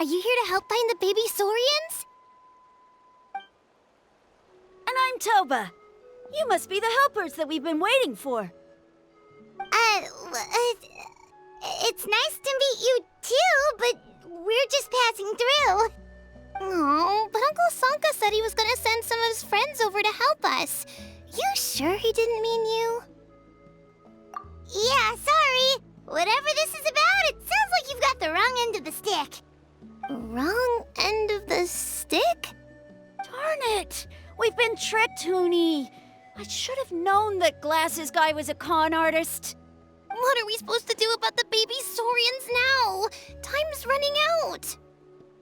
Are you here to help find the baby Saurians? And I'm Toba. You must be the helpers that we've been waiting for. It's nice to meet you too, but we're just passing through. Oh, but Uncle Sanka said he was gonna send some of his friends over to help us. You sure he didn't mean you? Yeah, sorry. Whatever this is about, it sounds like you've got the wrong end of the stick. Wrong end of the stick? Darn it! We've been tricked, Hoonie. I should have known that Glasses Guy was a con artist. What are we supposed to do about the baby Saurians now? Time's running out.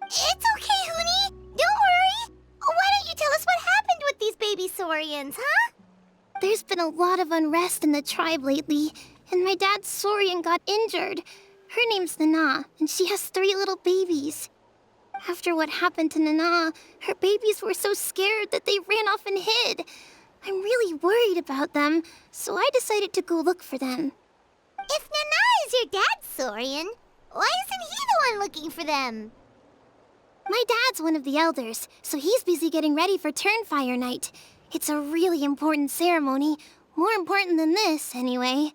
It's okay, Hoonie. Don't worry. Why don't you tell us what happened with these baby Saurians, huh? There's been a lot of unrest in the tribe lately, and my dad's Saurian got injured. Her name's Nana, and she has 3 little babies. After what happened to Nana, her babies were so scared that they ran off and hid. I'm really worried about them, so I decided to go look for them. If Nana is your dad's Saurian, why isn't he the one looking for them? My dad's one of the elders, so he's busy getting ready for Turnfire Night. It's a really important ceremony, more important than this, anyway.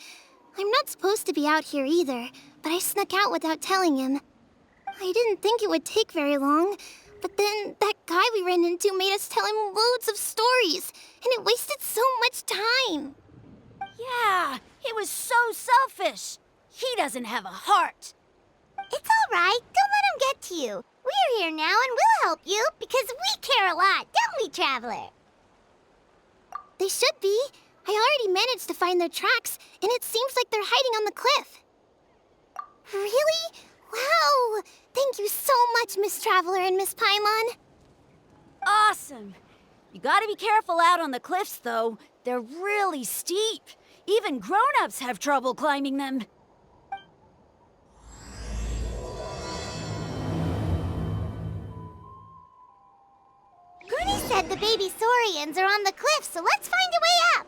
I'm not supposed to be out here either, but I snuck out without telling him. I didn't think it would take very long, but then that guy we ran into made us tell him loads of stories, and it wasted so much time. Yeah, he was so selfish. He doesn't have a heart. It's all right. Don't let him get to you. We're here now and we'll help you because we care a lot, don't we, Traveler? They should be. I already managed to find their tracks, and it seems like they're hiding on the cliff. Really? Wow! Thank you so much, Miss Traveler and Miss Paimon. Awesome. You gotta be careful out on the cliffs, though. They're really steep. Even grown-ups have trouble climbing them. Goonie said the baby Saurians are on the cliff, so let's find a way up.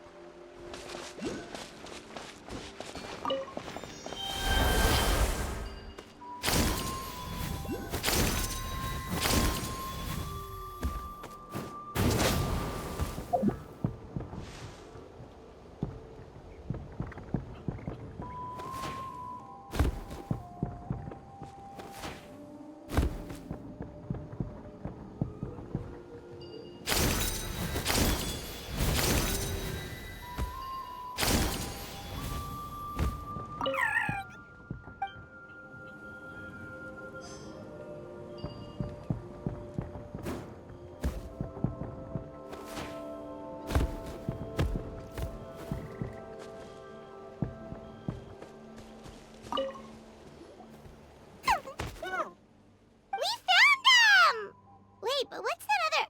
But what's that other...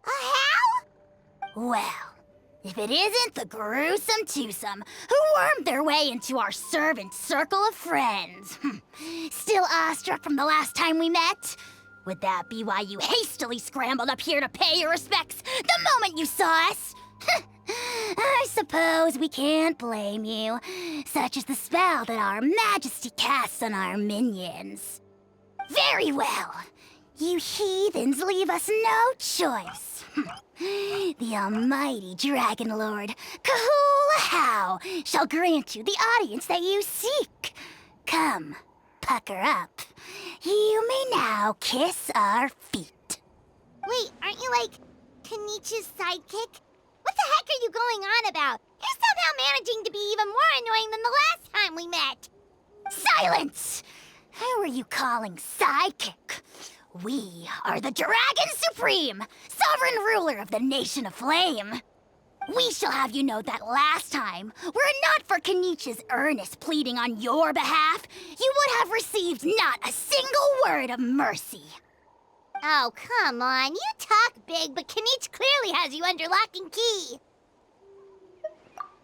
A how? Well, if it isn't the gruesome twosome who wormed their way into our servant circle of friends. Still awestruck from the last time we met? Would that be why you hastily scrambled up here to pay your respects the moment you saw us? I suppose we can't blame you. Such is the spell that our majesty casts on our minions. Very well. You heathens leave us no choice. The almighty Dragon Lord, Kahula shall grant you the audience that you seek. Come, pucker up. You may now kiss our feet. Wait, aren't you like Kinich's sidekick? What the heck are you going on about? You're somehow managing to be even more annoying than the last time we met. Silence! Who are you calling sidekick? We are the Dragon Supreme, sovereign ruler of the Nation of Flame. We shall have you know that last time, were it not for Kenich's earnest pleading on your behalf, you would have received not a single word of mercy. Oh, come on. You talk big, but Kinich clearly has you under lock and key.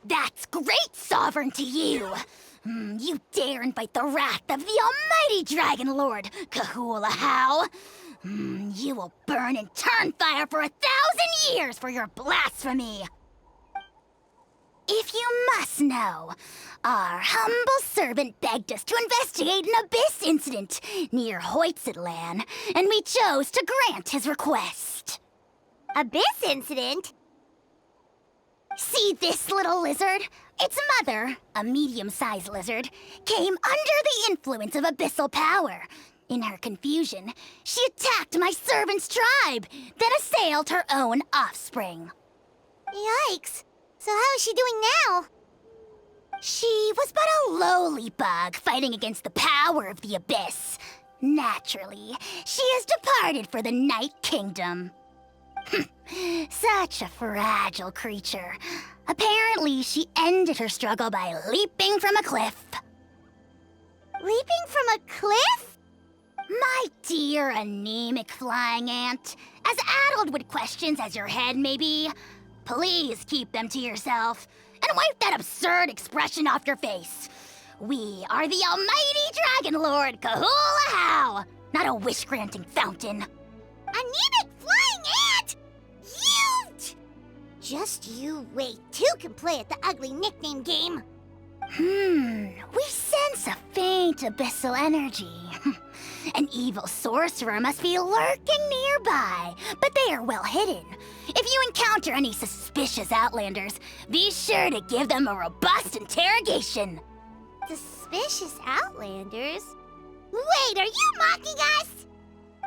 That's great, Sovereign, to you. You dare invite the wrath of the almighty Dragon Lord, Kahula. You will burn in Turnfire for 1,000 years for your blasphemy. If you must know, our humble servant begged us to investigate an abyss incident near Hoytsidlan, and we chose to grant his request. Abyss incident? See this little lizard? Its mother, a medium-sized lizard, came under the influence of abyssal power. In her confusion, she attacked my servant's tribe, then assailed her own offspring. Yikes. So how is she doing now? She was but a lowly bug fighting against the power of the abyss. Naturally, she has departed for the Night Kingdom. Such a fragile creature. Apparently, she ended her struggle by leaping from a cliff. Leaping from a cliff? My dear anemic flying ant, as addled with questions as your head may be, please keep them to yourself and wipe that absurd expression off your face. We are the almighty Dragon Lord Kahula-How, not a wish-granting fountain. Anemic flying ant? You! Just you wait. Two can play at the ugly nickname game. We sense a faint abyssal energy. An evil sorcerer must be lurking nearby, but they are well hidden. If you encounter any suspicious outlanders, be sure to give them a robust interrogation. Suspicious outlanders? Wait, are you mocking us?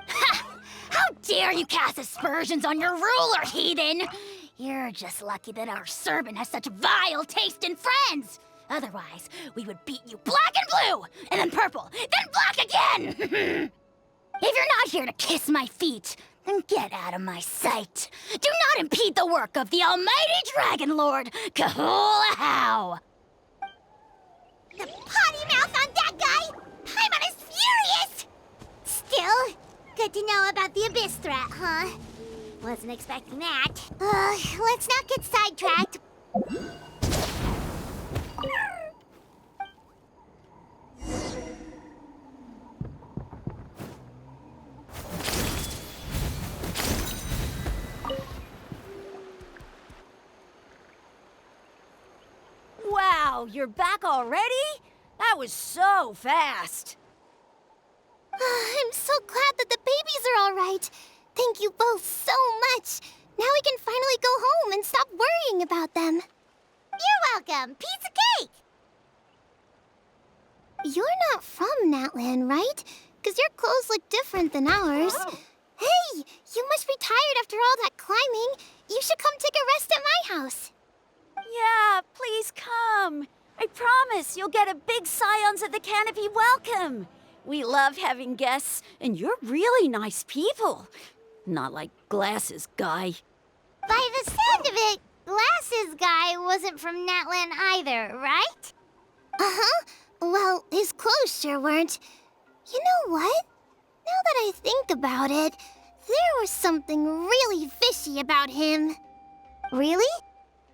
Ha! How dare you cast aspersions on your ruler, heathen! You're just lucky that our servant has such vile taste in friends. Otherwise, we would beat you black and blue, and then purple, then black again! If you're not here to kiss my feet, then get out of my sight. Do not impede the work of the almighty Dragon Lord, Kahula-How! The potty mouth on that guy? Paimon is furious! Still, good to know about the abyss threat, huh? Wasn't expecting that. Let's not get sidetracked. Wow, you're back already? That was so fast. I'm so glad that the babies are all right. Thank you both so much. Now we can finally go home and stop worrying about them. You're welcome. Piece of cake! You're not from Natlan, right? Because your clothes look different than ours. Oh. Hey, you must be tired after all that climbing. You should come take a rest at my house. Yeah, please come. I promise you'll get a big Scions of the Canopy welcome. We love having guests, and you're really nice people. Not like Glasses Guy. By the sound of it, Glasses Guy wasn't from Natlan either, right? Uh-huh. Well, his clothes sure weren't. You know what? Now that I think about it, there was something really fishy about him. Really?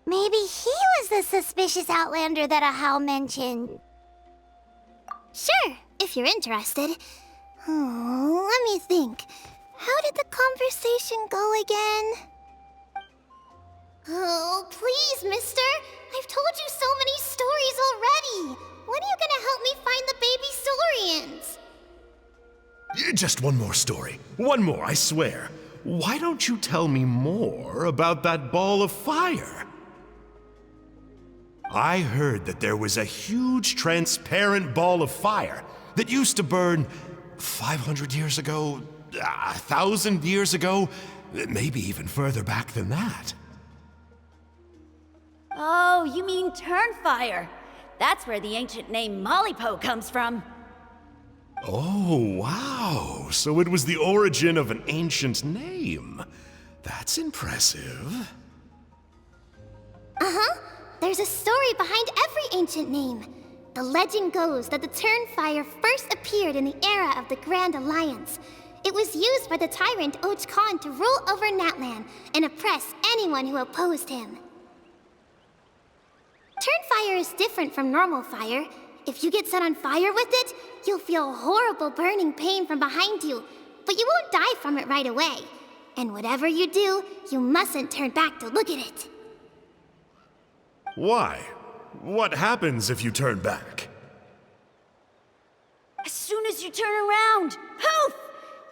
Maybe he was the suspicious outlander that Ahau mentioned. Sure, if you're interested. Oh, let me think. How did the conversation go again? Oh, please, mister. I've told you so many stories already. When are you gonna help me find the baby Saurians? Just one more story. One more, I swear. Why don't you tell me more about that ball of fire? I heard that there was a huge transparent ball of fire that used to burn 500 years ago, 1,000 years ago, maybe even further back than that. Oh, you mean Turnfire. That's where the ancient name Mollypo comes from. Oh, wow. So it was the origin of an ancient name. That's impressive. Uh-huh. There's a story behind every ancient name. The legend goes that the Turnfire first appeared in the era of the Grand Alliance. It was used by the tyrant Och Khan to rule over Natlan and oppress anyone who opposed him. Turnfire is different from normal fire. If you get set on fire with it, you'll feel horrible burning pain from behind you, but you won't die from it right away. And whatever you do, you mustn't turn back to look at it. Why? What happens if you turn back? As soon as you turn around, poof!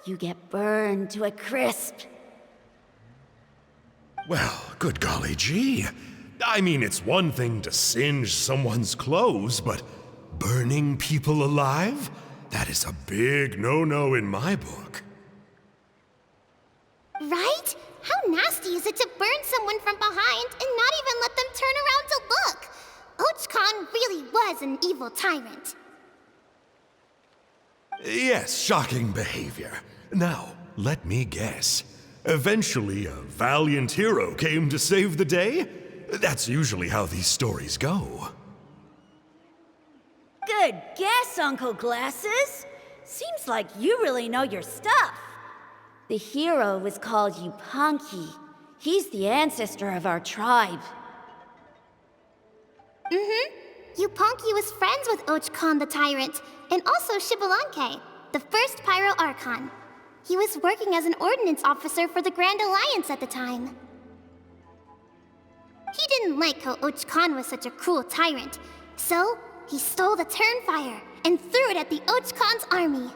You get burned to a crisp. Well, good golly gee. I mean, it's one thing to singe someone's clothes, but burning people alive? That is a big no-no in my book. Right? How nasty is it to burn someone from behind and not even let them turn around to look? Ochcon really was an evil tyrant. Yes, shocking behavior. Now, let me guess. Eventually, a valiant hero came to save the day? That's usually how these stories go. Good guess, Uncle Glasses. Seems like you really know your stuff. The hero was called Yupanqui. He's the ancestor of our tribe. Yupanqui was friends with Ochcon the tyrant, and also Shibalanke, the first Pyro Archon. He was working as an ordnance officer for the Grand Alliance at the time. He didn't like how Ochcon was such a cruel tyrant, so he stole the Turnfire and threw it at the Ochcon's army.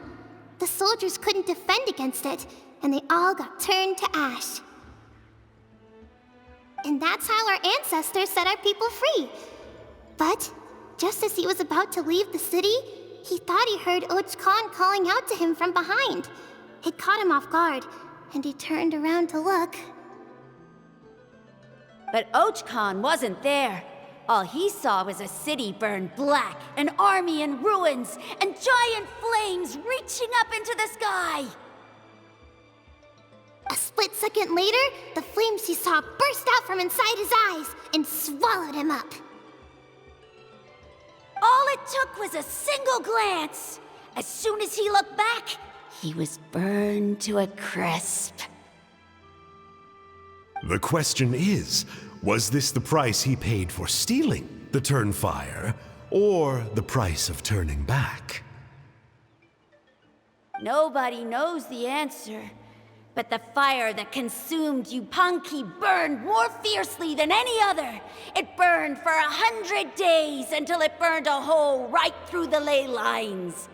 The soldiers couldn't defend against it, and they all got turned to ash. And that's how our ancestors set our people free. But just as he was about to leave the city, he thought he heard Ochcon calling out to him from behind. It caught him off guard, and he turned around to look. But Ochcon wasn't there. All he saw was a city burned black, an army in ruins, and giant flames reaching up into the sky. A split second later, the flames he saw burst out from inside his eyes and swallowed him up. All it took was a single glance. As soon as he looked back, he was burned to a crisp. The question is, was this the price he paid for stealing the Turnfire, or the price of turning back? Nobody knows the answer. But the fire that consumed Yupanqui burned more fiercely than any other. It burned for 100 days until it burned a hole right through the ley lines.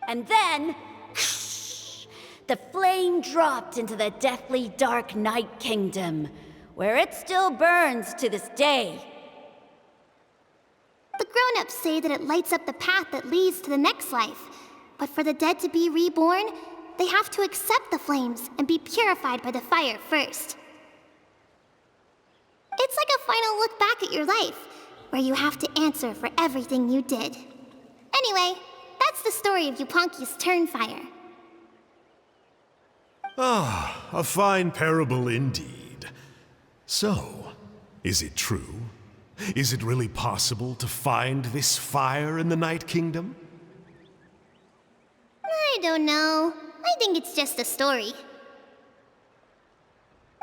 And then, the flame dropped into the deathly dark Night Kingdom, where it still burns to this day. The grown-ups say that it lights up the path that leads to the next life. But for the dead to be reborn, they have to accept the flames and be purified by the fire first. It's like a final look back at your life, where you have to answer for everything you did. Anyway, that's the story of Yupanqui's Turnfire. Ah, a fine parable indeed. So, is it true? Is it really possible to find this fire in the Night Kingdom? I don't know. I think it's just a story.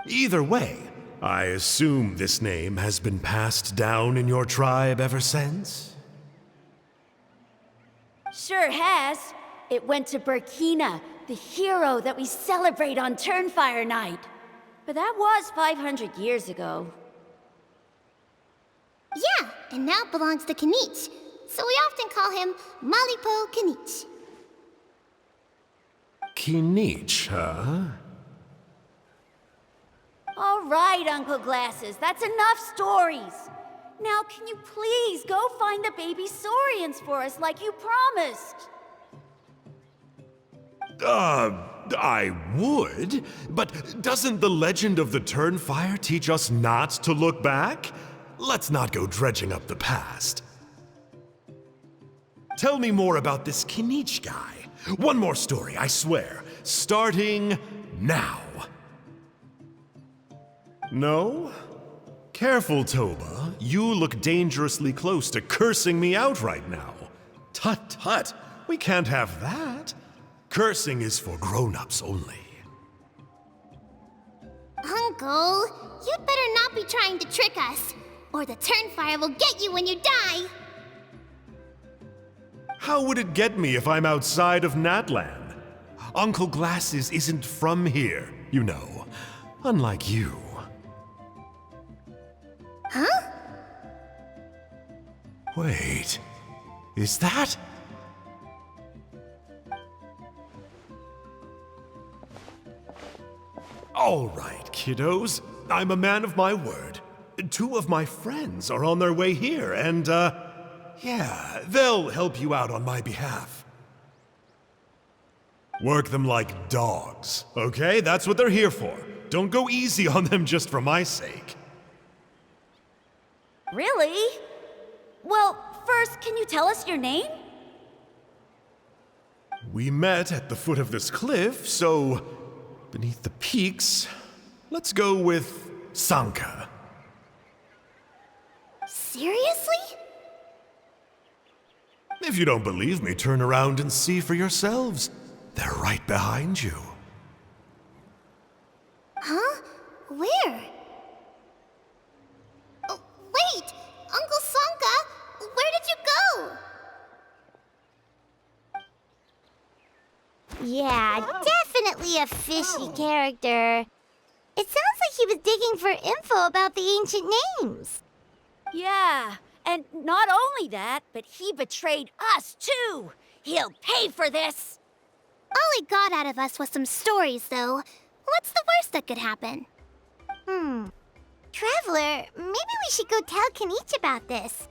Either way, I assume this name has been passed down in your tribe ever since? Sure has. It went to Burkina, the hero that we celebrate on Turnfire Night. But that was 500 years ago. Yeah, and now it belongs to Kinich, so we often call him Malipo Kinich. Kinich, huh? All right, Uncle Glasses, that's enough stories. Now, can you please go find the baby saurians for us like you promised? I would, but doesn't the legend of the Turnfire teach us not to look back? Let's not go dredging up the past. Tell me more about this Kinich guy. One more story, I swear. Starting now. No? Careful, Toba. You look dangerously close to cursing me out right now. Tut tut, we can't have that. Cursing is for grown-ups only. Uncle, you'd better not be trying to trick us, or the Turnfire will get you when you die. How would it get me if I'm outside of Natlan? Uncle Glasses isn't from here, you know. Unlike you. Wait, is that? All right, kiddos. I'm a man of my word. 2 of my friends are on their way here, and, yeah, they'll help you out on my behalf. Work them like dogs, okay? That's what they're here for. Don't go easy on them just for my sake. Really? Well, first, can you tell us your name? We met at the foot of this cliff, so beneath the peaks, let's go with Sanka. Seriously? If you don't believe me, turn around and see for yourselves. They're right behind you. Huh? Where? Oh, wait! Uncle Sanka, where did you go? Yeah, definitely a fishy character. It sounds like he was digging for info about the ancient names. Yeah, and not only that, but he betrayed us too. He'll pay for this. All he got out of us was some stories, though. What's the worst that could happen? Traveler, maybe we should go tell Kinich about this.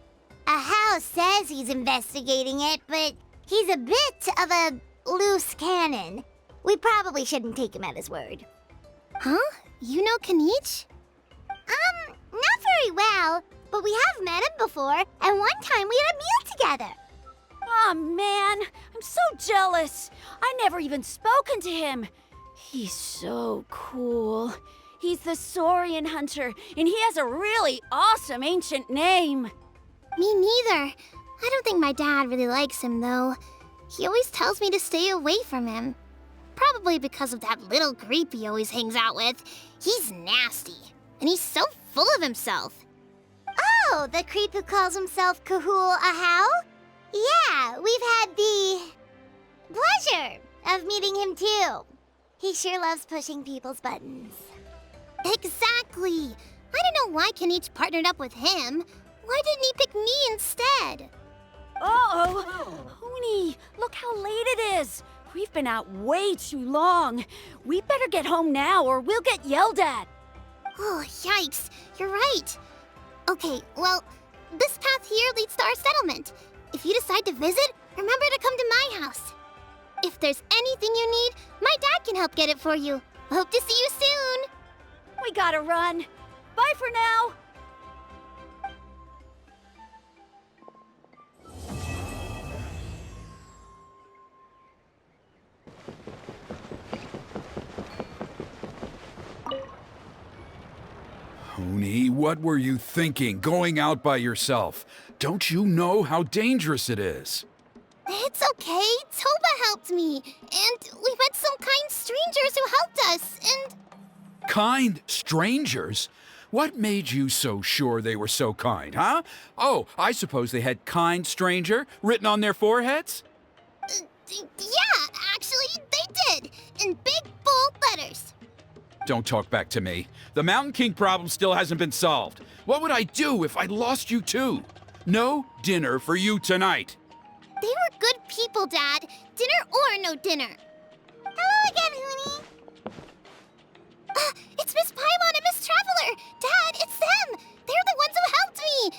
Ahau says he's investigating it, but he's a bit of a loose cannon. We probably shouldn't take him at his word. Huh? You know Kinich? Not very well, but we have met him before, and one time we had a meal together. Aw, man, I'm so jealous. I never even spoken to him. He's so cool. He's the Saurian hunter, and he has a really awesome ancient name. Me neither. I don't think my dad really likes him, though. He always tells me to stay away from him. Probably because of that little creep he always hangs out with. He's nasty, and he's so full of himself. Oh, the creep who calls himself Kahul Ahau? Yeah, we've had the pleasure of meeting him too. He sure loves pushing people's buttons. Exactly. I don't know why Kinich partnered up with him. Why didn't he pick me instead? Uh-oh. Hoonie, look how late it is. We've been out way too long. We better get home now or we'll get yelled at. Oh, yikes. You're right. Okay, well, this path here leads to our settlement. If you decide to visit, remember to come to my house. If there's anything you need, my dad can help get it for you. Hope to see you soon. We gotta run. Bye for now. Hoonie, what were you thinking, going out by yourself? Don't you know how dangerous it is? It's okay. Toba helped me. And we met some kind strangers who helped us. And Kind strangers? What made you so sure they were so kind, huh? Oh, I suppose they had kind stranger written on their foreheads? yeah, actually, they did. In big, bold letters. Don't talk back to me. The Mountain King problem still hasn't been solved. What would I do if I lost you too? No dinner for you tonight. They were good people, Dad. Dinner or no dinner. Hello again, Hoonie. It's Miss Paimon and Miss Traveler! Dad, it's them! They're the ones who helped me!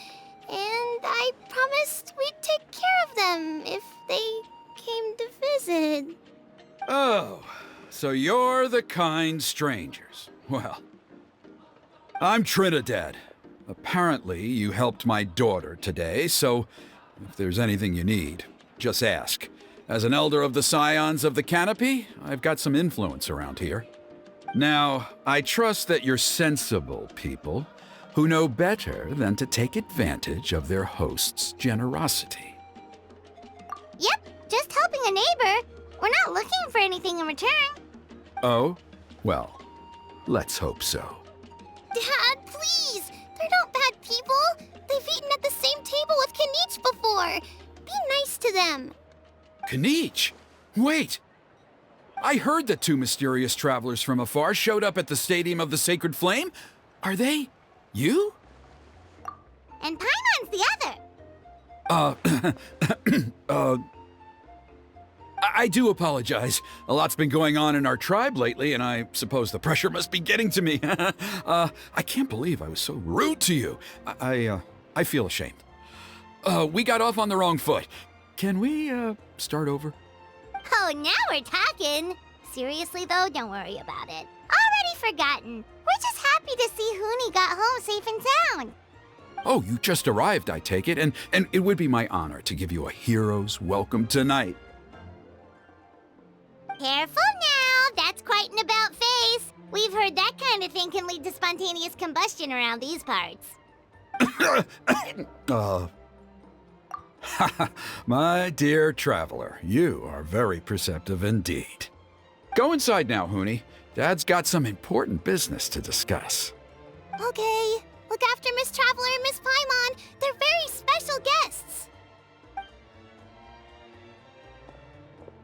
And I promised we'd take care of them if they came to visit. Oh, so you're the kind strangers. Well, I'm Trinidad. Apparently, you helped my daughter today, so if there's anything you need, just ask. As an elder of the Scions of the Canopy, I've got some influence around here. Now, I trust that you're sensible people who know better than to take advantage of their host's generosity. Yep, just helping a neighbor. We're not looking for anything in return. Oh? Well, let's hope so. Dad, please! They're not bad people! They've eaten at the same table with Kinich before! Be nice to them! Kinich! Wait! I heard that 2 mysterious travelers from afar showed up at the Stadium of the Sacred Flame. Are they you? And Paimon's the other. Uh, I do apologize. A lot's been going on in our tribe lately, and I suppose the pressure must be getting to me. I can't believe I was so rude to you. I feel ashamed. We got off on the wrong foot. Can we, start over? Oh, now we're talking. Seriously, though, don't worry about it. Already forgotten. We're just happy to see Huni got home safe and sound. Oh, you just arrived, I take it, and it would be my honor to give you a hero's welcome tonight. Careful now, that's quite an about face. We've heard that kind of thing can lead to spontaneous combustion around these parts. My dear traveler, you are very perceptive indeed. Go inside now, Huni. Dad's got some important business to discuss. Okay. Look after Miss Traveler and Miss Paimon. They're very special guests.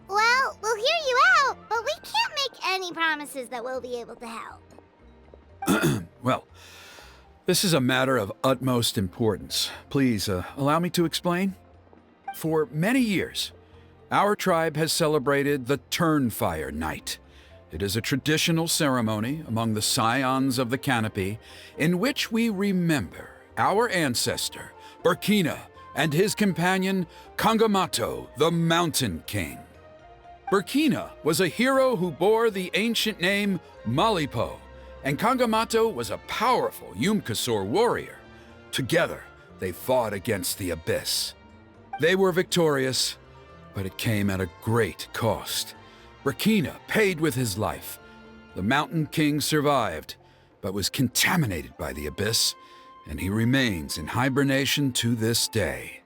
Well, we'll hear you out, but we can't make any promises that we'll be able to help. Well, this is a matter of utmost importance. Please, allow me to explain. For many years, our tribe has celebrated the Turnfire Night. It is a traditional ceremony among the scions of the canopy in which we remember our ancestor, Burkina, and his companion, Kangamato, the Mountain King. Burkina was a hero who bore the ancient name Malipo, and Kangamato was a powerful Yumkasor warrior. Together, they fought against the Abyss. They were victorious, but it came at a great cost. Burkina paid with his life. The Mountain King survived, but was contaminated by the Abyss, and he remains in hibernation to this day.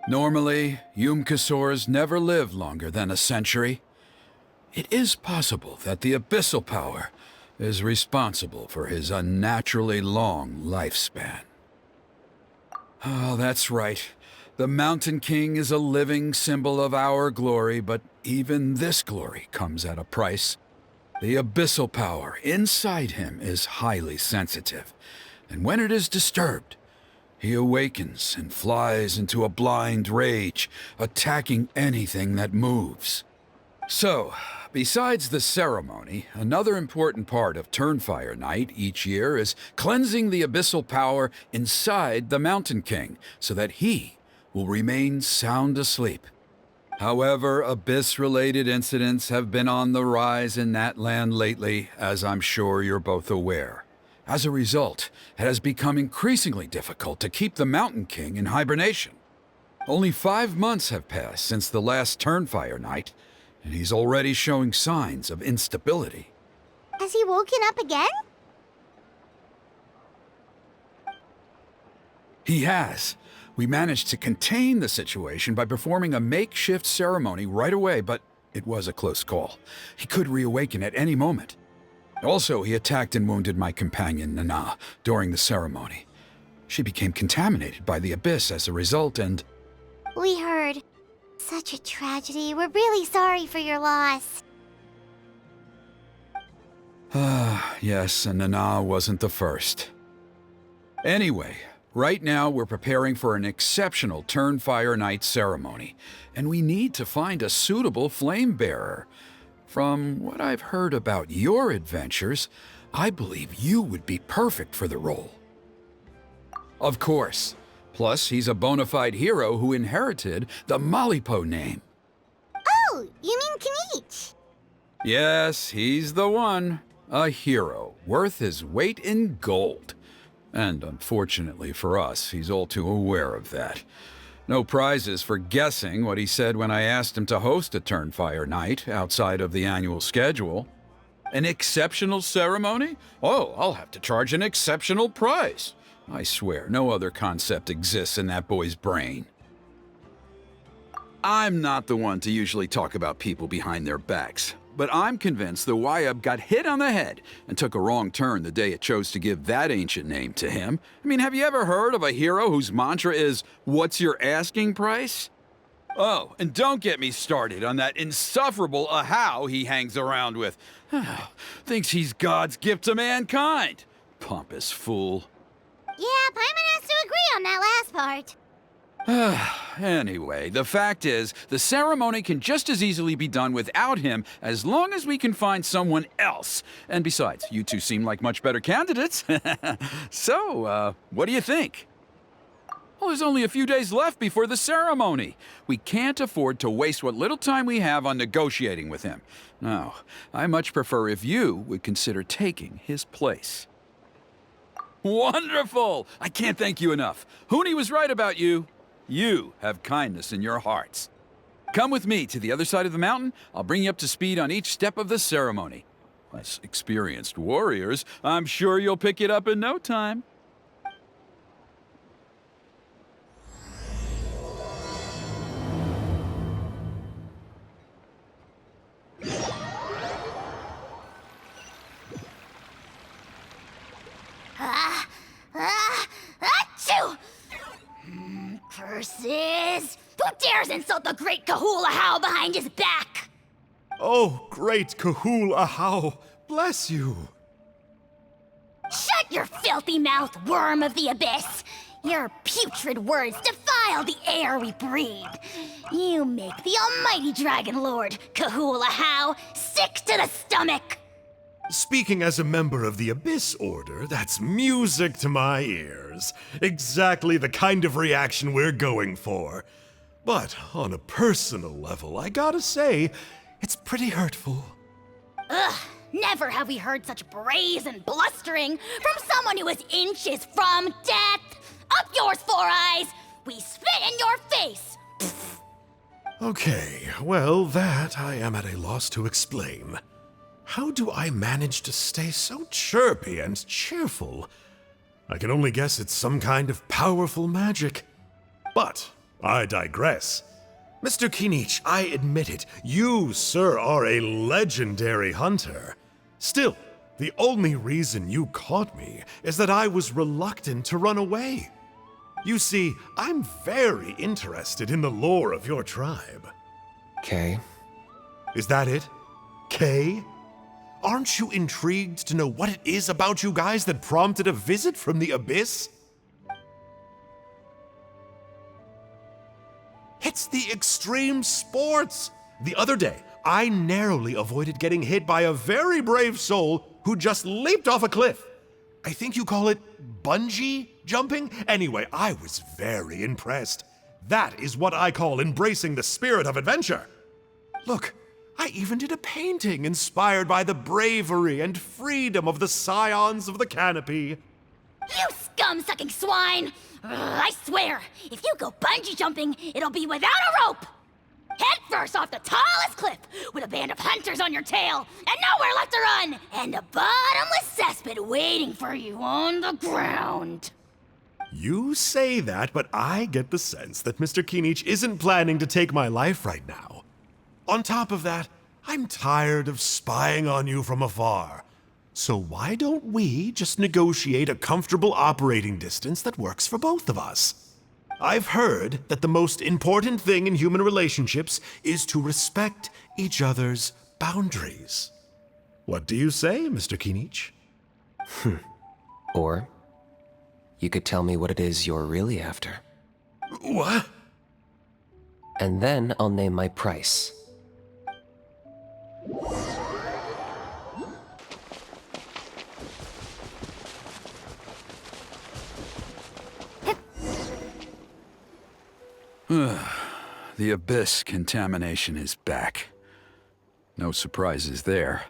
Normally, Yumkasors never live longer than a century. It is possible that the Abyssal Power is responsible for his unnaturally long lifespan. Oh, that's right. The Mountain King is a living symbol of our glory, but even this glory comes at a price. The Abyssal Power inside him is highly sensitive, and when it is disturbed, he awakens and flies into a blind rage, attacking anything that moves. So, besides the ceremony, another important part of Turnfire Night each year is cleansing the Abyssal Power inside the Mountain King so that he will remain sound asleep. However, Abyss-related incidents have been on the rise in that land lately, as I'm sure you're both aware. As a result, it has become increasingly difficult to keep the Mountain King in hibernation. Only 5 months have passed since the last Turnfire Night, and he's already showing signs of instability. Has he woken up again? He has. We managed to contain the situation by performing a makeshift ceremony right away, but it was a close call. He could reawaken at any moment. Also, he attacked and wounded my companion, Nana, during the ceremony. She became contaminated by the Abyss as a result, and... We heard. Such a tragedy. We're really sorry for your loss. Yes, and Nana wasn't the first. Anyway, right now we're preparing for an exceptional Turnfire Night ceremony, and we need to find a suitable flame bearer. From what I've heard about your adventures, I believe you would be perfect for the role. Of course. Plus, he's a bona fide hero who inherited the Malipo name. Oh, you mean Kinich? Yes, he's the one. A hero, worth his weight in gold. And unfortunately for us, he's all too aware of that. No prizes for guessing what he said when I asked him to host a Turnfire Night outside of the annual schedule. An exceptional ceremony? Oh, I'll have to charge an exceptional price. I swear, no other concept exists in that boy's brain. I'm not the one to usually talk about people behind their backs, but I'm convinced the Wyub got hit on the head and took a wrong turn the day it chose to give that ancient name to him. I mean, have you ever heard of a hero whose mantra is, "What's your asking price?" Oh, and don't get me started on that insufferable Ahau he hangs around with. Thinks he's God's gift to mankind. Pompous fool. Yeah, Paimon has to agree on that last part. Anyway, the fact is, the ceremony can just as easily be done without him as long as we can find someone else. And besides, you two seem like much better candidates. So, what do you think? Well, there's only a few days left before the ceremony. We can't afford to waste what little time we have on negotiating with him. No, I much prefer if you would consider taking his place. Wonderful! I can't thank you enough. Huni was right about you. You have kindness in your hearts. Come with me to the other side of the mountain. I'll bring you up to speed on each step of the ceremony. As experienced warriors, I'm sure you'll pick it up in no time. Achoo! Curses! Who dares insult the great Kahula How behind his back? Oh, great Kahul Ahau, bless you. Shut your filthy mouth, worm of the abyss! Your putrid words defile the air we breathe. You make the almighty Dragon Lord, Kahula How, sick to the stomach! Speaking as a member of the Abyss Order, that's music to my ears. Exactly the kind of reaction we're going for. But on a personal level, I gotta say, it's pretty hurtful. Ugh, never have we heard such brazen blustering from someone who is inches from death! Up yours, Four Eyes! We spit in your face! Pfft. Okay, well, that I am at a loss to explain. How do I manage to stay so chirpy and cheerful? I can only guess it's some kind of powerful magic. But I digress. Mr. Kinich, I admit it, you, sir, are a legendary hunter. Still, the only reason you caught me is that I was reluctant to run away. You see, I'm very interested in the lore of your tribe. Kay. Is that it? Kay? Aren't you intrigued to know what it is about you guys that prompted a visit from the Abyss? It's the extreme sports! The other day, I narrowly avoided getting hit by a very brave soul who just leaped off a cliff. I think you call it bungee jumping? Anyway, I was very impressed. That is what I call embracing the spirit of adventure. Look, I even did a painting inspired by the bravery and freedom of the scions of the canopy. You scum-sucking swine! Ugh, I swear, if you go bungee jumping, it'll be without a rope! Head first off the tallest cliff, with a band of hunters on your tail, and nowhere left to run, and a bottomless cesspit waiting for you on the ground. You say that, but I get the sense that Mr. Kinich isn't planning to take my life right now. On top of that, I'm tired of spying on you from afar. So why don't we just negotiate a comfortable operating distance that works for both of us? I've heard that the most important thing in human relationships is to respect each other's boundaries. What do you say, Mr. Kinich? Or you could tell me what it is you're really after. What? And then I'll name my price. The Abyss contamination is back. No surprises there.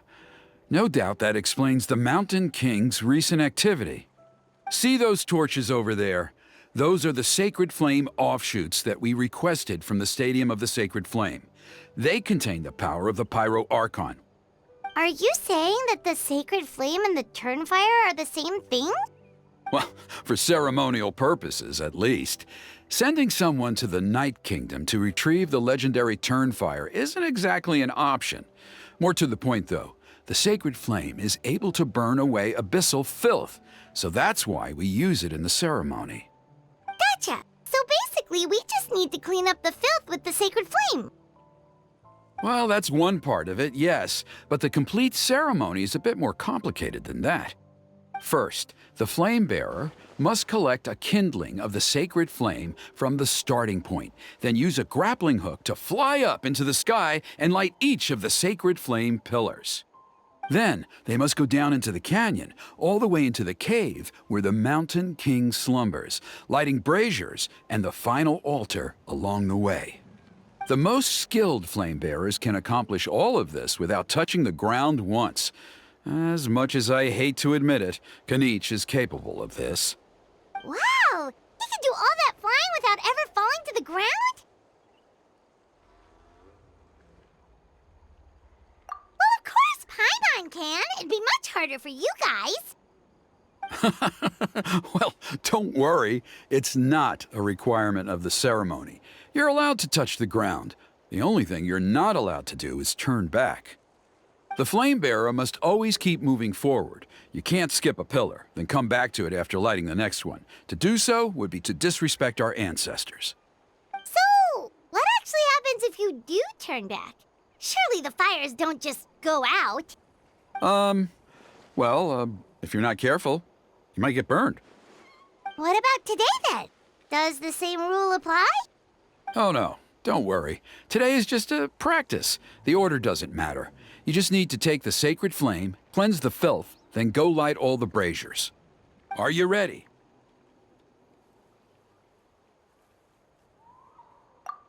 No doubt that explains the Mountain King's recent activity. See those torches over there? Those are the Sacred Flame offshoots that we requested from the Stadium of the Sacred Flame. They contain the power of the Pyro Archon. Are you saying that the Sacred Flame and the Turnfire are the same thing? Well, for ceremonial purposes, at least. Sending someone to the Night Kingdom to retrieve the legendary Turnfire isn't exactly an option. More to the point, though, the Sacred Flame is able to burn away abyssal filth, so that's why we use it in the ceremony. Gotcha! So basically, we just need to clean up the filth with the Sacred Flame. Well, that's one part of it, yes, but the complete ceremony is a bit more complicated than that. First, the flame bearer must collect a kindling of the sacred flame from the starting point, then use a grappling hook to fly up into the sky and light each of the sacred flame pillars. Then, they must go down into the canyon, all the way into the cave where the Mountain King slumbers, lighting braziers and the final altar along the way. The most skilled flame bearers can accomplish all of this without touching the ground once. As much as I hate to admit it, Kinich is capable of this. Wow! He can do all that flying without ever falling to the ground? Well, of course Paimon can. It'd be much harder for you guys. Well, don't worry. It's not a requirement of the ceremony. You're allowed to touch the ground. The only thing you're not allowed to do is turn back. The flame bearer must always keep moving forward. You can't skip a pillar, then come back to it after lighting the next one. To do so would be to disrespect our ancestors. So, what actually happens if you do turn back? Surely the fires don't just go out. If you're not careful, you might get burned. What about today then? Does the same rule apply? Oh no, don't worry. Today is just a practice. The order doesn't matter. You just need to take the sacred flame, cleanse the filth, then go light all the braziers. Are you ready?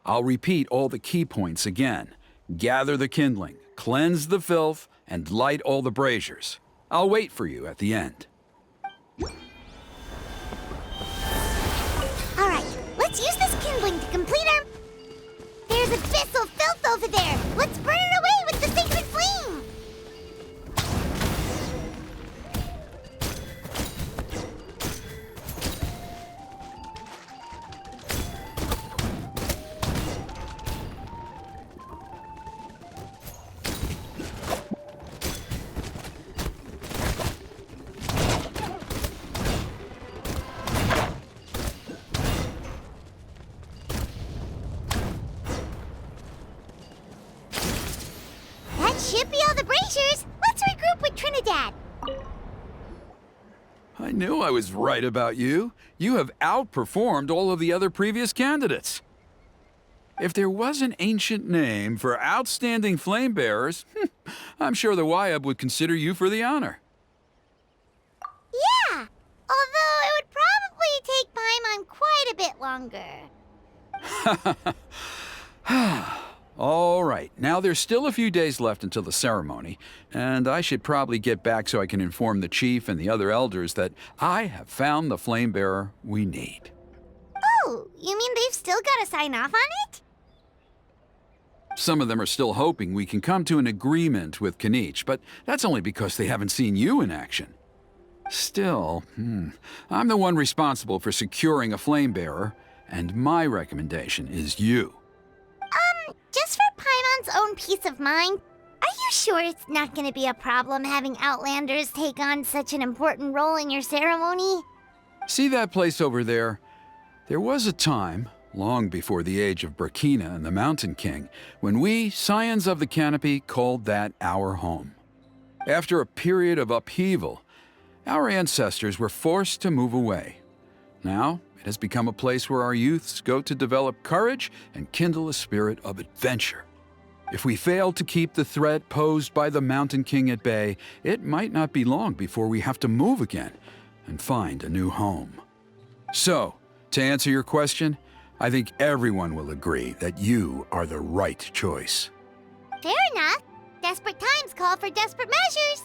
I'll repeat all the key points again. Gather the kindling, cleanse the filth, and light all the braziers. I'll wait for you at the end. All right, let's use this kindling to complete our... There's abyssal filth over there. Let's burn it away with the sacred flame. That should be all the braziers. Let's regroup with Trinidad. I knew I was right about you. You have outperformed all of the other previous candidates. If there was an ancient name for outstanding flame bearers, I'm sure the Wyab would consider you for the honor. Yeah, although it would probably take Paimon quite a bit longer. All right, now there's still a few days left until the ceremony, and I should probably get back so I can inform the chief and the other elders that I have found the flame bearer we need. Oh, you mean they've still got to sign off on it? Some of them are still hoping we can come to an agreement with Kinich, but that's only because they haven't seen you in action. Still, I'm the one responsible for securing a flame bearer, and my recommendation is you. Just for Paimon's own peace of mind, are you sure it's not going to be a problem having Outlanders take on such an important role in your ceremony? See that place over there? There was a time, long before the age of Burkina and the Mountain King, when we, Scions of the Canopy, called that our home. After a period of upheaval, our ancestors were forced to move away. Now, it has become a place where our youths go to develop courage and kindle a spirit of adventure. If we fail to keep the threat posed by the Mountain King at bay, it might not be long before we have to move again and find a new home. So, to answer your question, I think everyone will agree that you are the right choice. Fair enough. Desperate times call for desperate measures.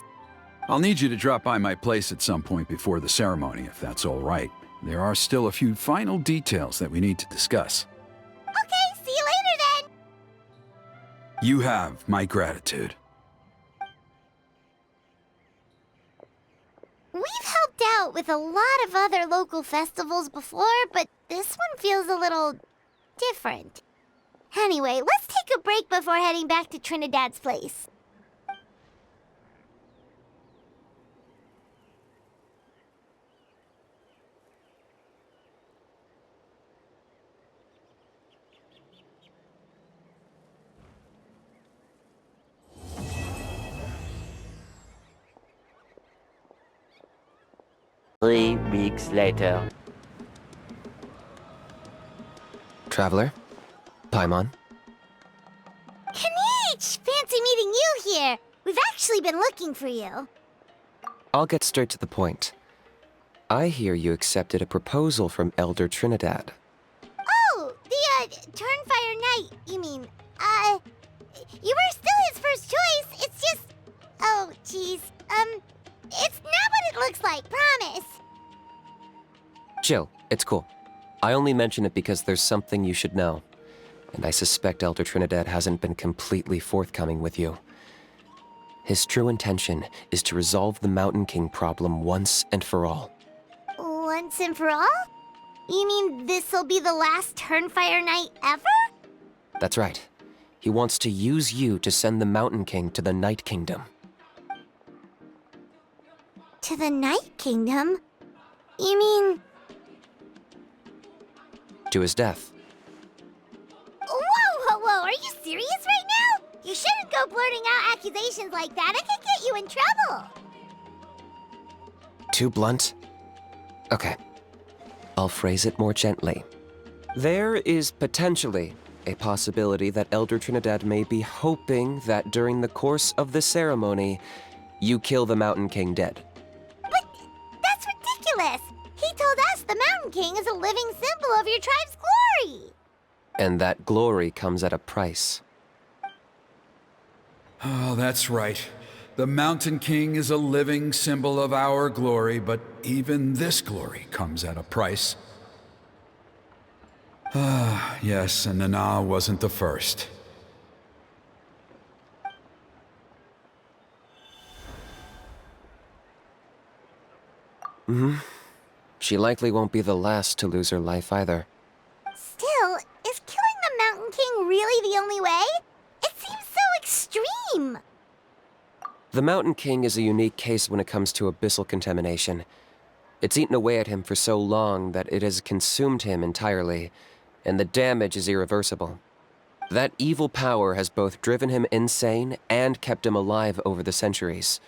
I'll need you to drop by my place at some point before the ceremony, if that's all right. There are still a few final details that we need to discuss. Okay, see you later then. You have my gratitude. We've helped out with a lot of other local festivals before, but this one feels a little different. Anyway, let's take a break before heading back to Trinidad's place. 3 weeks later. Traveler? Paimon? Kinich! Fancy meeting you here. We've actually been looking for you. I'll get straight to the point. I hear you accepted a proposal from Elder Trinidad. Oh, the, Turnfire Knight, you mean. You were still his first choice. It's just... Oh, jeez. It's not what it looks like, promise. Chill, it's cool. I only mention it because there's something you should know. And I suspect Elder Trinidad hasn't been completely forthcoming with you. His true intention is to resolve the Mountain King problem once and for all. Once and for all? You mean this'll be the last Turnfire Knight ever? That's right. He wants to use you to send the Mountain King to the Night Kingdom. To the Night Kingdom? You mean... To his death. Whoa, are you serious right now? You shouldn't go blurting out accusations like that. It could get you in trouble. Too blunt? Okay. I'll phrase it more gently. There is potentially a possibility that Elder Trinidad may be hoping that during the course of the ceremony, you kill the Mountain King dead. But that's ridiculous. He told us the Mountain King is a living symbol of your tribe's glory. And that glory comes at a price. Oh, that's right. The Mountain King is a living symbol of our glory, but even this glory comes at a price. Ah, yes, and Nana wasn't the first. She likely won't be the last to lose her life either. Still, is killing the Mountain King really the only way? It seems so extreme. The Mountain King is a unique case when it comes to abyssal contamination. It's eaten away at him for so long that it has consumed him entirely, and the damage is irreversible. That evil power has both driven him insane and kept him alive over the centuries.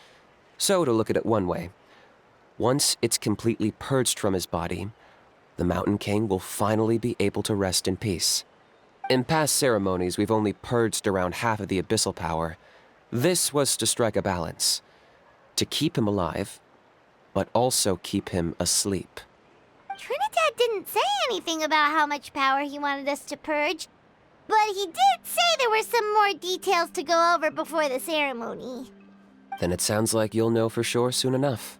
So, to look at it one way, once it's completely purged from his body, the Mountain King will finally be able to rest in peace. In past ceremonies, we've only purged around half of the abyssal power. This was to strike a balance, to keep him alive, but also keep him asleep. Trinidad didn't say anything about how much power he wanted us to purge, but he did say there were some more details to go over before the ceremony. Then it sounds like you'll know for sure soon enough.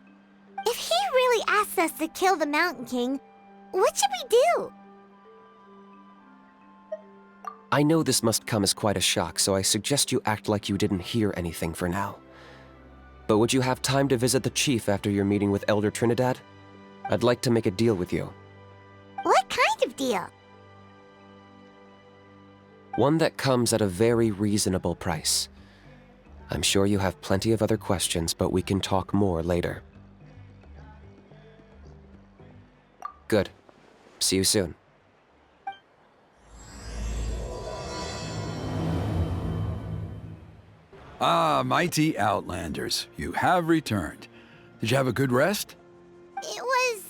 If he really asks us to kill the Mountain King, what should we do? I know this must come as quite a shock, so I suggest you act like you didn't hear anything for now. But would you have time to visit the chief after your meeting with Elder Trinidad? I'd like to make a deal with you. What kind of deal? One that comes at a very reasonable price. I'm sure you have plenty of other questions, but we can talk more later. Good. See you soon. Ah, mighty Outlanders, you have returned. Did you have a good rest? It was,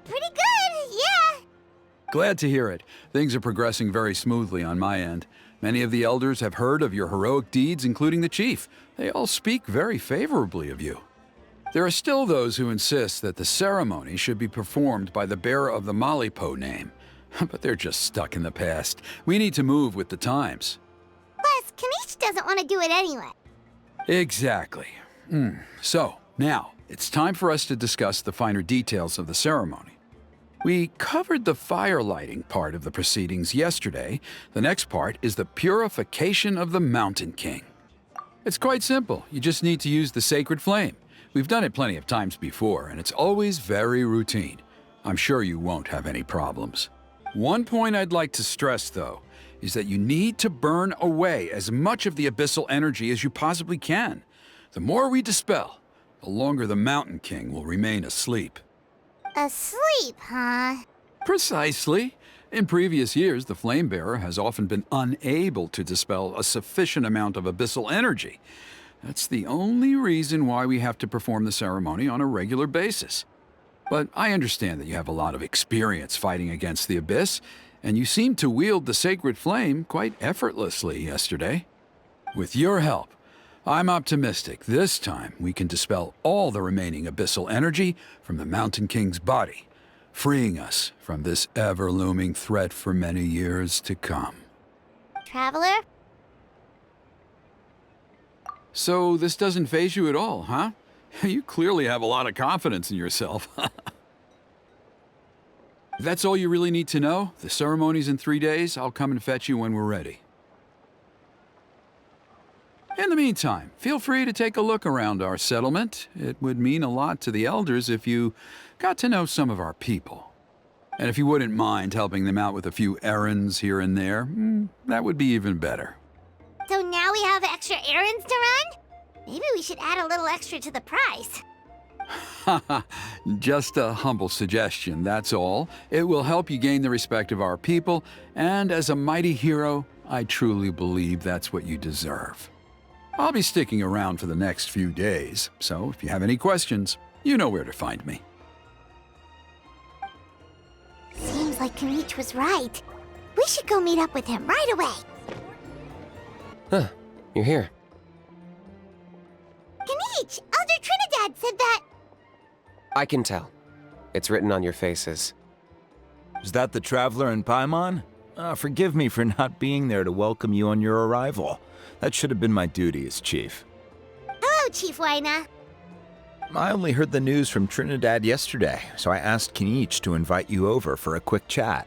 pretty good, yeah. Glad to hear it. Things are progressing very smoothly on my end. Many of the elders have heard of your heroic deeds, including the chief. They all speak very favorably of you. There are still those who insist that the ceremony should be performed by the bearer of the Malipo name. But they're just stuck in the past. We need to move with the times. Plus, Kinich doesn't want to do it anyway. Exactly. So, now, it's time for us to discuss the finer details of the ceremony. We covered the fire lighting part of the proceedings yesterday. The next part is the purification of the Mountain King. It's quite simple. You just need to use the sacred flame. We've done it plenty of times before, and it's always very routine. I'm sure you won't have any problems. One point I'd like to stress, though, is that you need to burn away as much of the abyssal energy as you possibly can. The more we dispel, the longer the Mountain King will remain asleep. Asleep, huh? Precisely. In previous years, the Flamebearer has often been unable to dispel a sufficient amount of abyssal energy. That's the only reason why we have to perform the ceremony on a regular basis. But I understand that you have a lot of experience fighting against the Abyss, and you seemed to wield the sacred flame quite effortlessly yesterday. With your help, I'm optimistic this time we can dispel all the remaining abyssal energy from the Mountain King's body, freeing us from this ever-looming threat for many years to come. Traveler? So this doesn't faze you at all, huh? You clearly have a lot of confidence in yourself. If that's all you really need to know, the ceremony's in 3 days. I'll come and fetch you when we're ready. In the meantime, feel free to take a look around our settlement. It would mean a lot to the elders if you got to know some of our people. And if you wouldn't mind helping them out with a few errands here and there, that would be even better. So now we have extra errands to run? Maybe we should add a little extra to the price. Just a humble suggestion, that's all. It will help you gain the respect of our people, and as a mighty hero, I truly believe that's what you deserve. I'll be sticking around for the next few days, so if you have any questions, you know where to find me. Seems like Kinich was right. We should go meet up with him right away. Huh, you're here. Kinich, Elder Trinidad said that... I can tell. It's written on your faces. Is that the Traveler and Paimon? Forgive me for not being there to welcome you on your arrival. That should have been my duty as chief. Hello, Chief Waina. I only heard the news from Trinidad yesterday, so I asked Kinich to invite you over for a quick chat.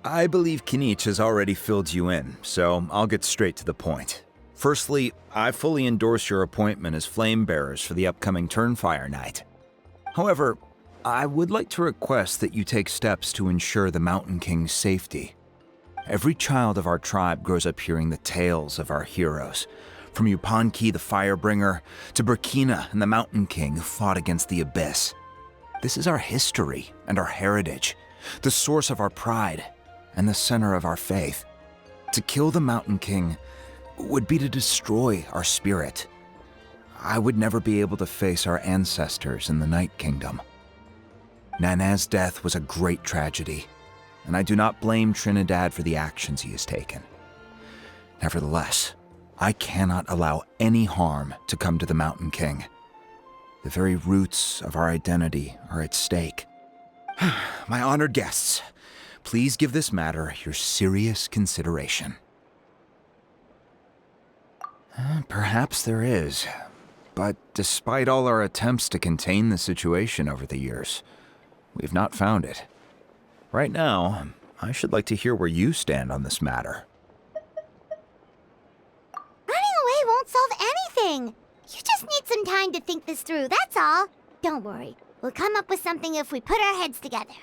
I believe Kinich has already filled you in, so I'll get straight to the point. Firstly, I fully endorse your appointment as flame bearers for the upcoming Turnfire Night. However, I would like to request that you take steps to ensure the Mountain King's safety. Every child of our tribe grows up hearing the tales of our heroes, from Yupanqui the Firebringer to Burkina and the Mountain King who fought against the Abyss. This is our history and our heritage, the source of our pride and the center of our faith. To kill the Mountain King would be to destroy our spirit. I would never be able to face our ancestors in the Night Kingdom. Nana's death was a great tragedy, and I do not blame Trinidad for the actions he has taken. Nevertheless, I cannot allow any harm to come to the Mountain King. The very roots of our identity are at stake. My honored guests, please give this matter your serious consideration. Perhaps there is, but despite all our attempts to contain the situation over the years, we've not found it. Right now, I should like to hear where you stand on this matter. Running away won't solve anything. You just need some time to think this through, that's all. Don't worry. We'll come up with something if we put our heads together.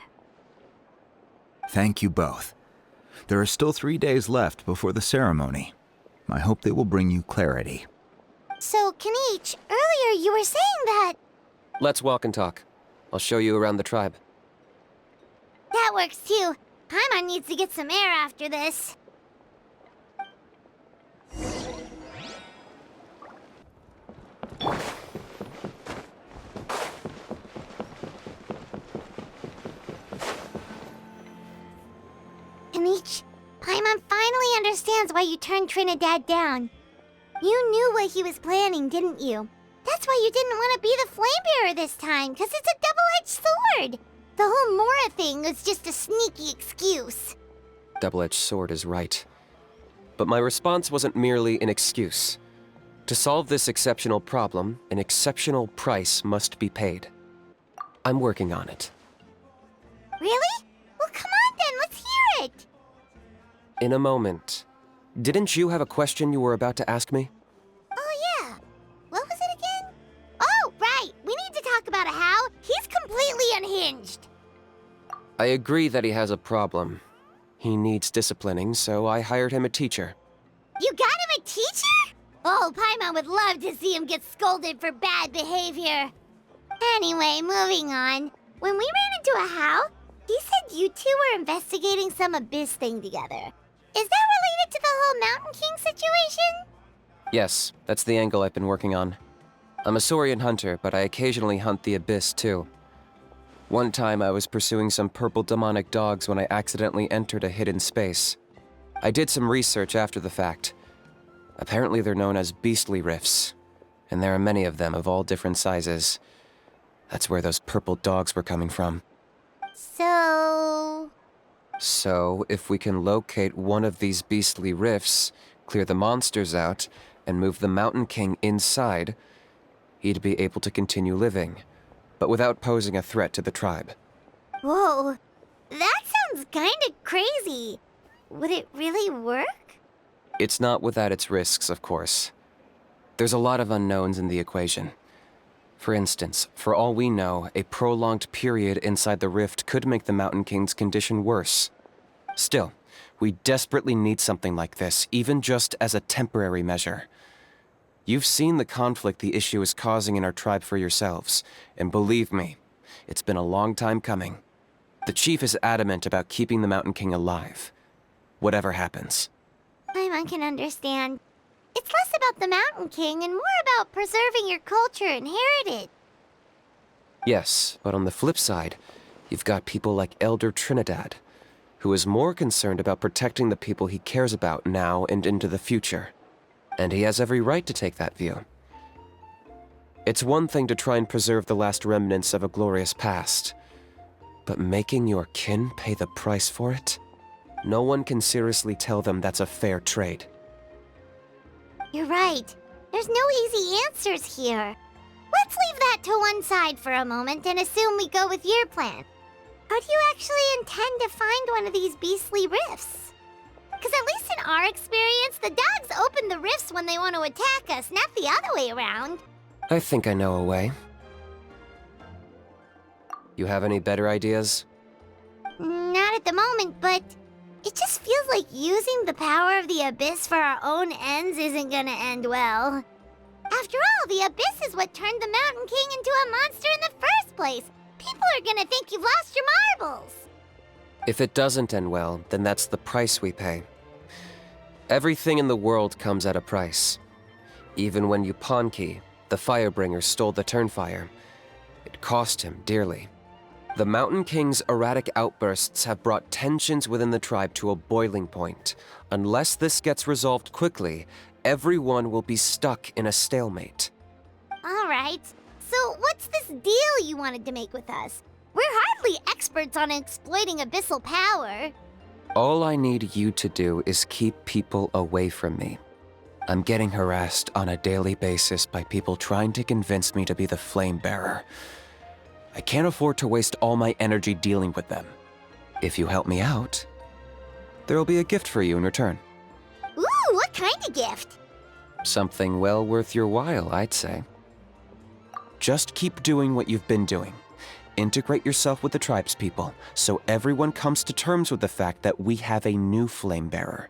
Thank you both. There are still 3 days left before the ceremony. I hope they will bring you clarity. So, Kinich, earlier you were saying that... Let's walk and talk. I'll show you around the tribe. That works too. Paimon needs to get some air after this. Kinich, Paimon finally understands why you turned Trinidad down. You knew what he was planning, didn't you? That's why you didn't want to be the flame bearer this time, because it's a double-edged sword. The whole Mora thing was just a sneaky excuse. Double-edged sword is right. But my response wasn't merely an excuse. To solve this exceptional problem, an exceptional price must be paid. I'm working on it. Really? Well, come on then, let's hear it! In a moment. Didn't you have a question you were about to ask me? Oh, yeah. What was it again? Oh, right. We need to talk about How. He's completely unhinged. I agree that he has a problem. He needs disciplining, so I hired him a teacher. You got him a teacher? Oh, Paimon would love to see him get scolded for bad behavior. Anyway, moving on. When we ran into a How, he said you two were investigating some Abyss thing together. Is that related to the whole Mountain King situation? Yes, that's the angle I've been working on. I'm a Saurian hunter, but I occasionally hunt the Abyss too. One time I was pursuing some purple demonic dogs when I accidentally entered a hidden space. I did some research after the fact. Apparently they're known as beastly rifts, and there are many of them of all different sizes. That's where those purple dogs were coming from. So, If we can locate one of these beastly rifts, clear the monsters out, and move the Mountain King inside, he'd be able to continue living, but without posing a threat to the tribe. whoa, that sounds kinda crazy. Would it really work? It's not without its risks, of course. There's a lot of unknowns in the equation. For instance, for all we know, a prolonged period inside the rift could make the Mountain King's condition worse. Still, we desperately need something like this, even just as a temporary measure. You've seen the conflict the issue is causing in our tribe for yourselves, and believe me, it's been a long time coming. The chief is adamant about keeping the Mountain King alive, whatever happens. Paimon can understand. It's less about the Mountain King and more about preserving your culture and heritage. Yes, but on the flip side, you've got people like Elder Trinidad, who is more concerned about protecting the people he cares about now and into the future. And he has every right to take that view. It's one thing to try and preserve the last remnants of a glorious past, but making your kin pay the price for it? No one can seriously tell them that's a fair trade. You're right. There's no easy answers here. Let's leave that to one side for a moment and assume we go with your plan. How do you actually intend to find one of these beastly rifts? Because at least in our experience, the dogs open the rifts when they want to attack us, not the other way around. I think I know a way. You have any better ideas? Not at the moment, but it just feels like using the power of the Abyss for our own ends isn't gonna end well. After all, the Abyss is what turned the Mountain King into a monster in the first place. People are gonna think you've lost your marbles. If it doesn't end well, then that's the price we pay. Everything in the world comes at a price. Even when Yupanqui, the Firebringer, stole the Turnfire, it cost him dearly. The Mountain King's erratic outbursts have brought tensions within the tribe to a boiling point. Unless this gets resolved quickly, everyone will be stuck in a stalemate. All right. So what's this deal you wanted to make with us? We're hardly experts on exploiting abyssal power. All I need you to do is keep people away from me. I'm getting harassed on a daily basis by people trying to convince me to be the flame bearer. I can't afford to waste all my energy dealing with them. If you help me out, there'll be a gift for you in return. Ooh, what kind of gift? Something well worth your while, I'd say. Just keep doing what you've been doing. Integrate yourself with the tribespeople, so everyone comes to terms with the fact that we have a new flame bearer.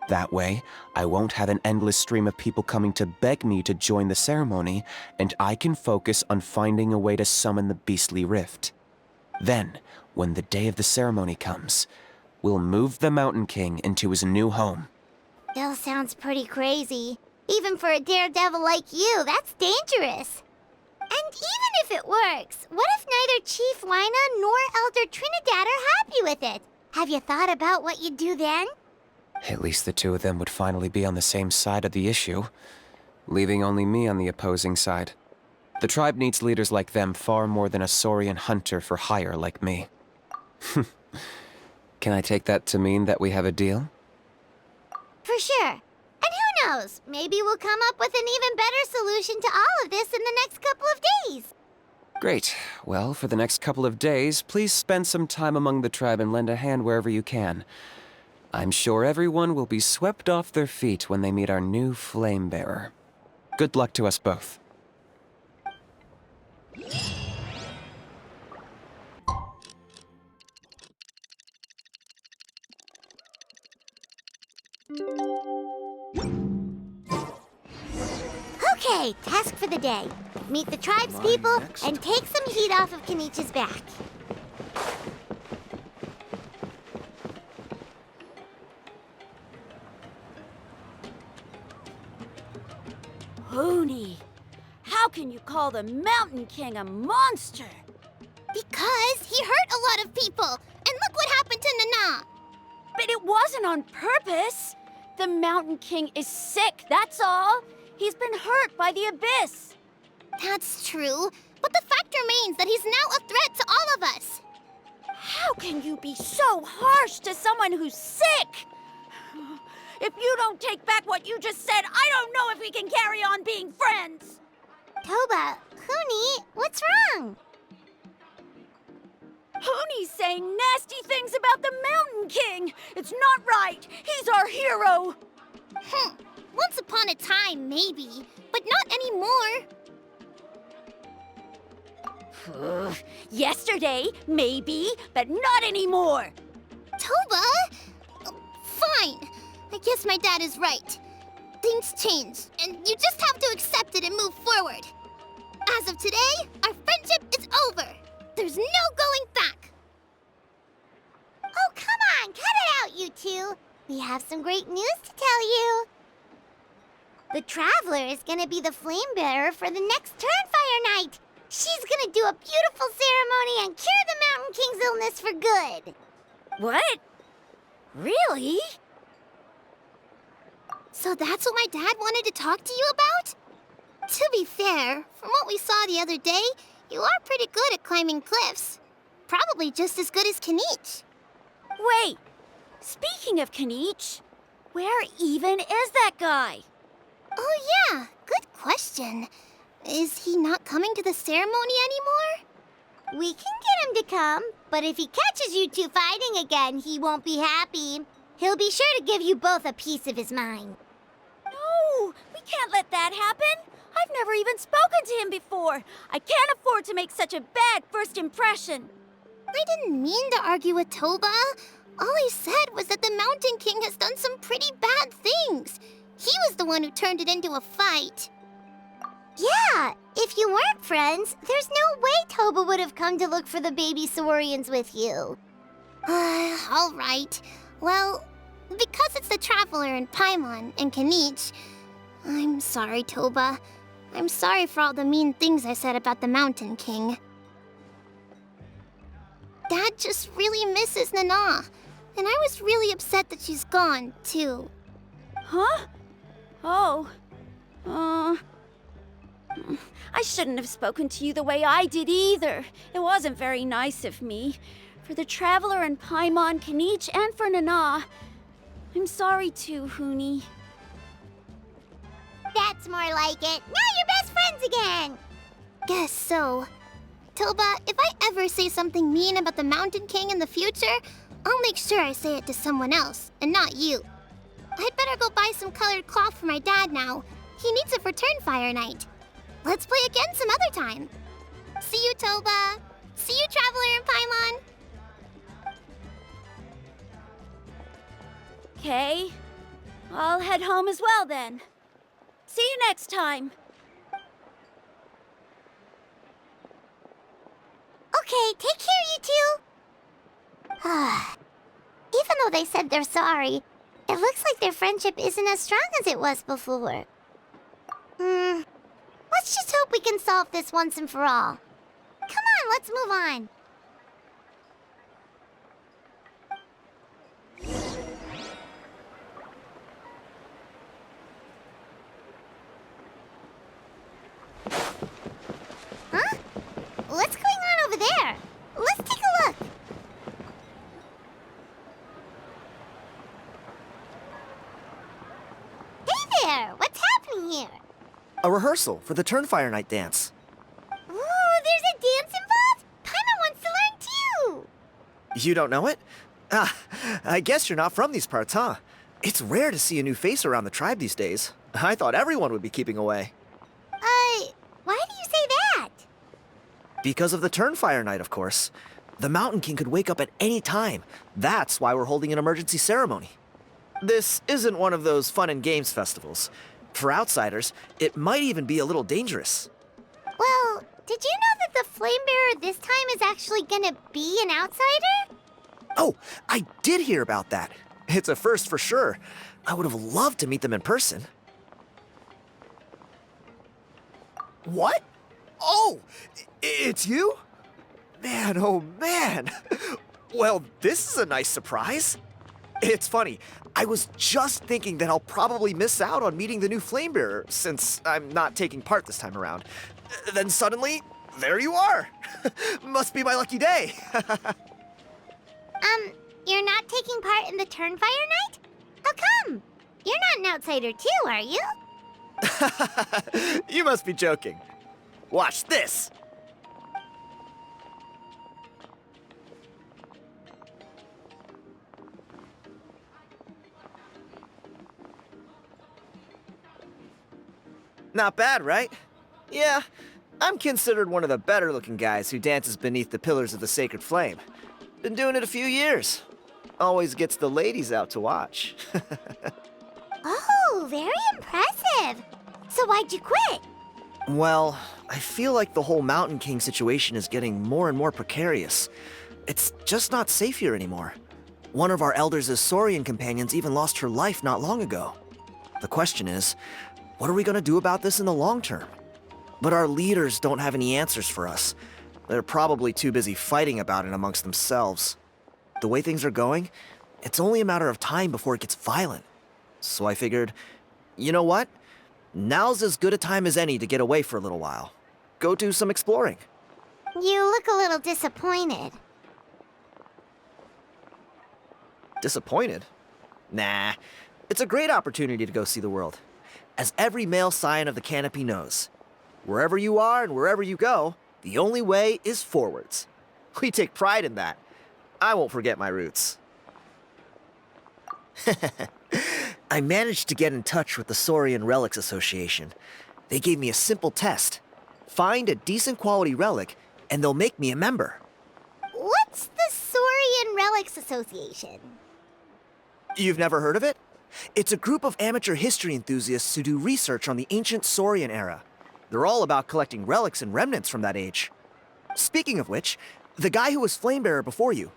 That way, I won't have an endless stream of people coming to beg me to join the ceremony, and I can focus on finding a way to summon the beastly rift. Then, when the day of the ceremony comes, we'll move the Mountain King into his new home. Still sounds pretty crazy. Even for a daredevil like you, that's dangerous. And even if it works, what if neither Chief Lina nor Elder Trinidad are happy with it? Have you thought about what you'd do then? At least the two of them would finally be on the same side of the issue, leaving only me on the opposing side. The tribe needs leaders like them far more than a Saurian hunter for hire like me. Can I take that to mean that we have a deal? For sure. And who knows, maybe we'll come up with an even better solution to all of this in the next couple of days. Great. Well, for the next couple of days, please spend some time among the tribe and lend a hand wherever you can. I'm sure everyone will be swept off their feet when they meet our new flame bearer. Good luck to us both. Okay, task for the day. Meet the tribespeople and take some heat off of Kinich's back. can you call the Mountain King a monster? Because he hurt a lot of people. And look what happened to Nana. But it wasn't on purpose. The Mountain King is sick, that's all. He's been hurt by the abyss. That's true. But the fact remains that he's now a threat to all of us. How can you be so harsh to someone who's sick? If you don't take back what you just said, I don't know if we can carry on being friends. Toba, Huni, what's wrong? Huni's saying nasty things about the Mountain King. It's not right. He's our hero. Once upon a time, maybe. But not anymore. Yesterday, maybe, but not anymore. Toba? Fine. I guess my dad is right. Things change, and you just have to accept it and move forward. As of today, our friendship is over. There's no going back. Oh, come on, cut it out, you two. We have some great news to tell you. The Traveler is gonna be the flame bearer for the next Turnfire Night. She's gonna do a beautiful ceremony and cure the Mountain King's illness for good. What? Really? So that's what my dad wanted to talk to you about? To be fair, from what we saw the other day, you are pretty good at climbing cliffs. Probably just as good as Kinich. Wait, speaking of Kinich, where even is that guy? Oh yeah, good question. Is he not coming to the ceremony anymore? We can get him to come, but if he catches you two fighting again, he won't be happy. He'll be sure to give you both a piece of his mind. No, we can't let that happen. I've never even spoken to him before. I can't afford to make such a bad first impression. I didn't mean to argue with Toba. All I said was that the Mountain King has done some pretty bad things. He was the one who turned it into a fight. Yeah, if you weren't friends, there's no way Toba would have come to look for the baby Saurians with you. All right. Well, because it's the Traveler and Paimon and Kinich, I'm sorry, Toba. I'm sorry for all the mean things I said about the Mountain King. Dad just really misses Nana, and I was really upset that she's gone, too. Huh? Oh. I shouldn't have spoken to you the way I did either. It wasn't very nice of me. For the Traveler and Paimon, Kinich, and for Nana. I'm sorry too, Huni. That's more like it. Now you're best friends again. Guess so. Toba, if I ever say something mean about the Mountain King in the future, I'll make sure I say it to someone else, and not you. I'd better go buy some colored cloth for my dad now. He needs it for Turnfire Night. Let's play again some other time. See you, Toba. See you, Traveler and Paimon. Okay. I'll head home as well then. See you next time. Okay, take care, you two. Even though they said they're sorry, it looks like their friendship isn't as strong as it was before. Let's just hope we can solve this once and for all. Come on, let's move on. Huh? What's going on over there? Let's take a look. Hey there! What's happening here? A rehearsal for the Turnfire Night dance. Ooh, there's a dance involved? Paimon wants to learn too! You don't know it? Ah, I guess you're not from these parts, huh? It's rare to see a new face around the tribe these days. I thought everyone would be keeping away. Why do you say that? Because of the Turnfire Night, of course. The Mountain King could wake up at any time. That's why we're holding an emergency ceremony. This isn't one of those fun and games festivals. For outsiders, it might even be a little dangerous. Well, did you know that the Flame Bearer this time is actually gonna be an outsider? Oh, I did hear about that. It's a first for sure. I would have loved to meet them in person. What? Oh, it's you? Man, oh man. Well, this is a nice surprise. It's funny, I was just thinking that I'll probably miss out on meeting the new Flamebearer since I'm not taking part this time around. Then suddenly, there you are. Must be my lucky day. You're not taking part in the Turnfire Night? How come? You're not an outsider too, are you? You must be joking. Watch this. Not bad, right? Yeah, I'm considered one of the better looking guys who dances beneath the pillars of the sacred flame. Been doing it a few years. Always gets the ladies out to watch. Oh, very impressive. So why'd you quit? Well, I feel like the whole Mountain King situation is getting more and more precarious. It's just not safe here anymore. One of our elders' Saurian companions even lost her life not long ago. The question is, what are we gonna do about this in the long term? But our leaders don't have any answers for us. They're probably too busy fighting about it amongst themselves. The way things are going, it's only a matter of time before it gets violent. So I figured, you know what? Now's as good a time as any to get away for a little while. Go do some exploring. You look a little disappointed. Disappointed? Nah, it's a great opportunity to go see the world. As every male scion of the canopy knows, wherever you are and wherever you go, the only way is forwards. We take pride in that. I won't forget my roots. I managed to get in touch with the Saurian Relics Association. They gave me a simple test. Find a decent quality relic, and they'll make me a member. What's the Saurian Relics Association? You've never heard of it? It's a group of amateur history enthusiasts who do research on the ancient Saurian era. They're all about collecting relics and remnants from that age. Speaking of which, the guy who was Flamebearer before you,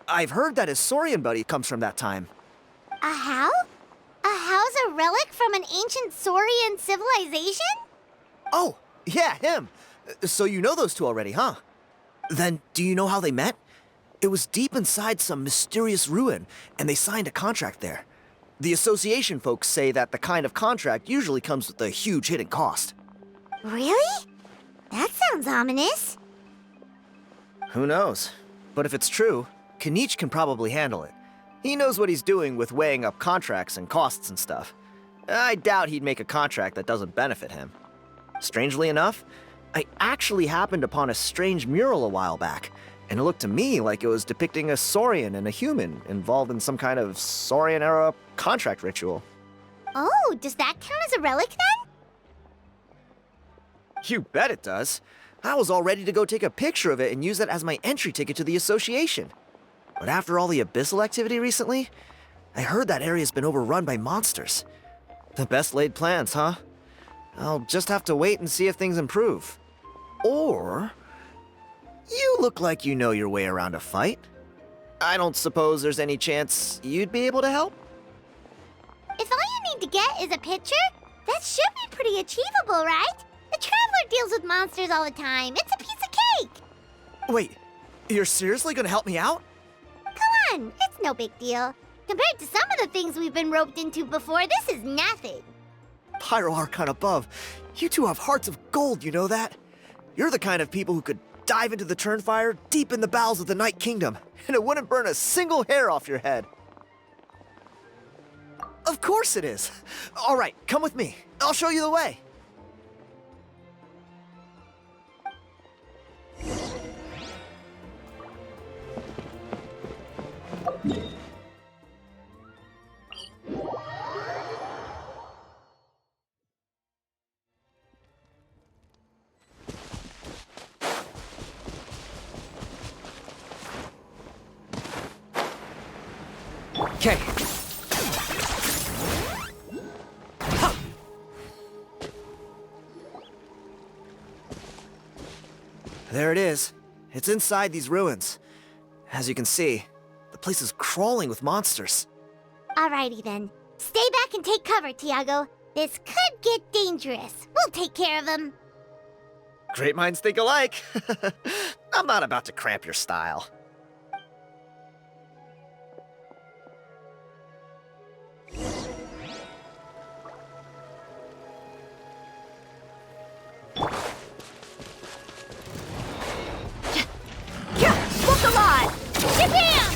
I've heard that his Saurian buddy comes from that time. A how? A how's a relic from an ancient Saurian civilization? Oh, yeah, him. So you know those two already, huh? Then do you know how they met? It was deep inside some mysterious ruin, and they signed a contract there. The association folks say that the kind of contract usually comes with a huge hidden cost. Really? That sounds ominous. Who knows? But if it's true, Kinich can probably handle it. He knows what he's doing with weighing up contracts and costs and stuff. I doubt he'd make a contract that doesn't benefit him. Strangely enough, I actually happened upon a strange mural a while back, and it looked to me like it was depicting a Saurian and a human involved in some kind of Saurian-era contract ritual. Oh, does that count as a relic then? You bet it does. I was all ready to go take a picture of it and use it as my entry ticket to the association. But after all the abyssal activity recently, I heard that area's been overrun by monsters. The best laid plans, huh? I'll just have to wait and see if things improve. Or... you look like you know your way around a fight. I don't suppose there's any chance you'd be able to help? If all you need to get is a picture, that should be pretty achievable, right? The Traveler deals with monsters all the time. It's a piece of cake. Wait, you're seriously gonna help me out? Come on, it's no big deal. Compared to some of the things we've been roped into before, this is nothing. Pyro Archon above, you two have hearts of gold, you know that? You're the kind of people who could dive into the Turnfire deep in the bowels of the Night Kingdom, and it wouldn't burn a single hair off your head. Of course it is. All right, come with me. I'll show you the way. Okay. There it is. It's inside these ruins. As you can see, the place is crawling with monsters. Alrighty then. Stay back and take cover, Tiago. This could get dangerous. We'll take care of him. Great minds think alike. I'm not about to cramp your style. Look alive! Jabam!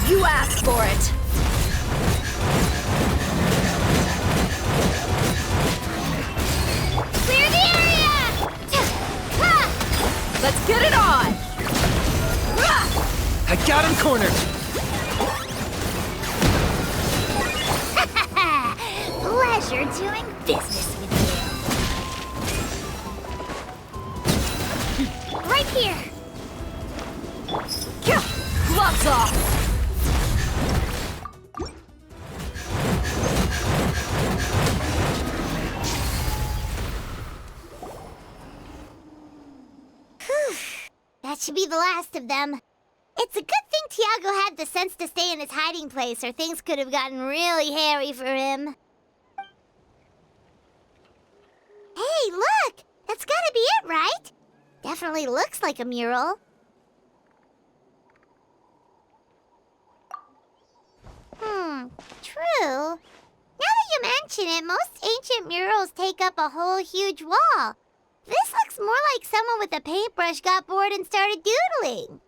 You asked for it. Clear the area! Ha! Let's get it on! I got him cornered! Pleasure doing business with you. Right here! Gloves off! That should be the last of them. It's a good thing Tiago had the sense to stay in his hiding place, or things could have gotten really hairy for him. Hey, look! That's gotta be it, right? Definitely looks like a mural. True. Now that you mention it, most ancient murals take up a whole huge wall. This looks more like someone with a paintbrush got bored and started doodling.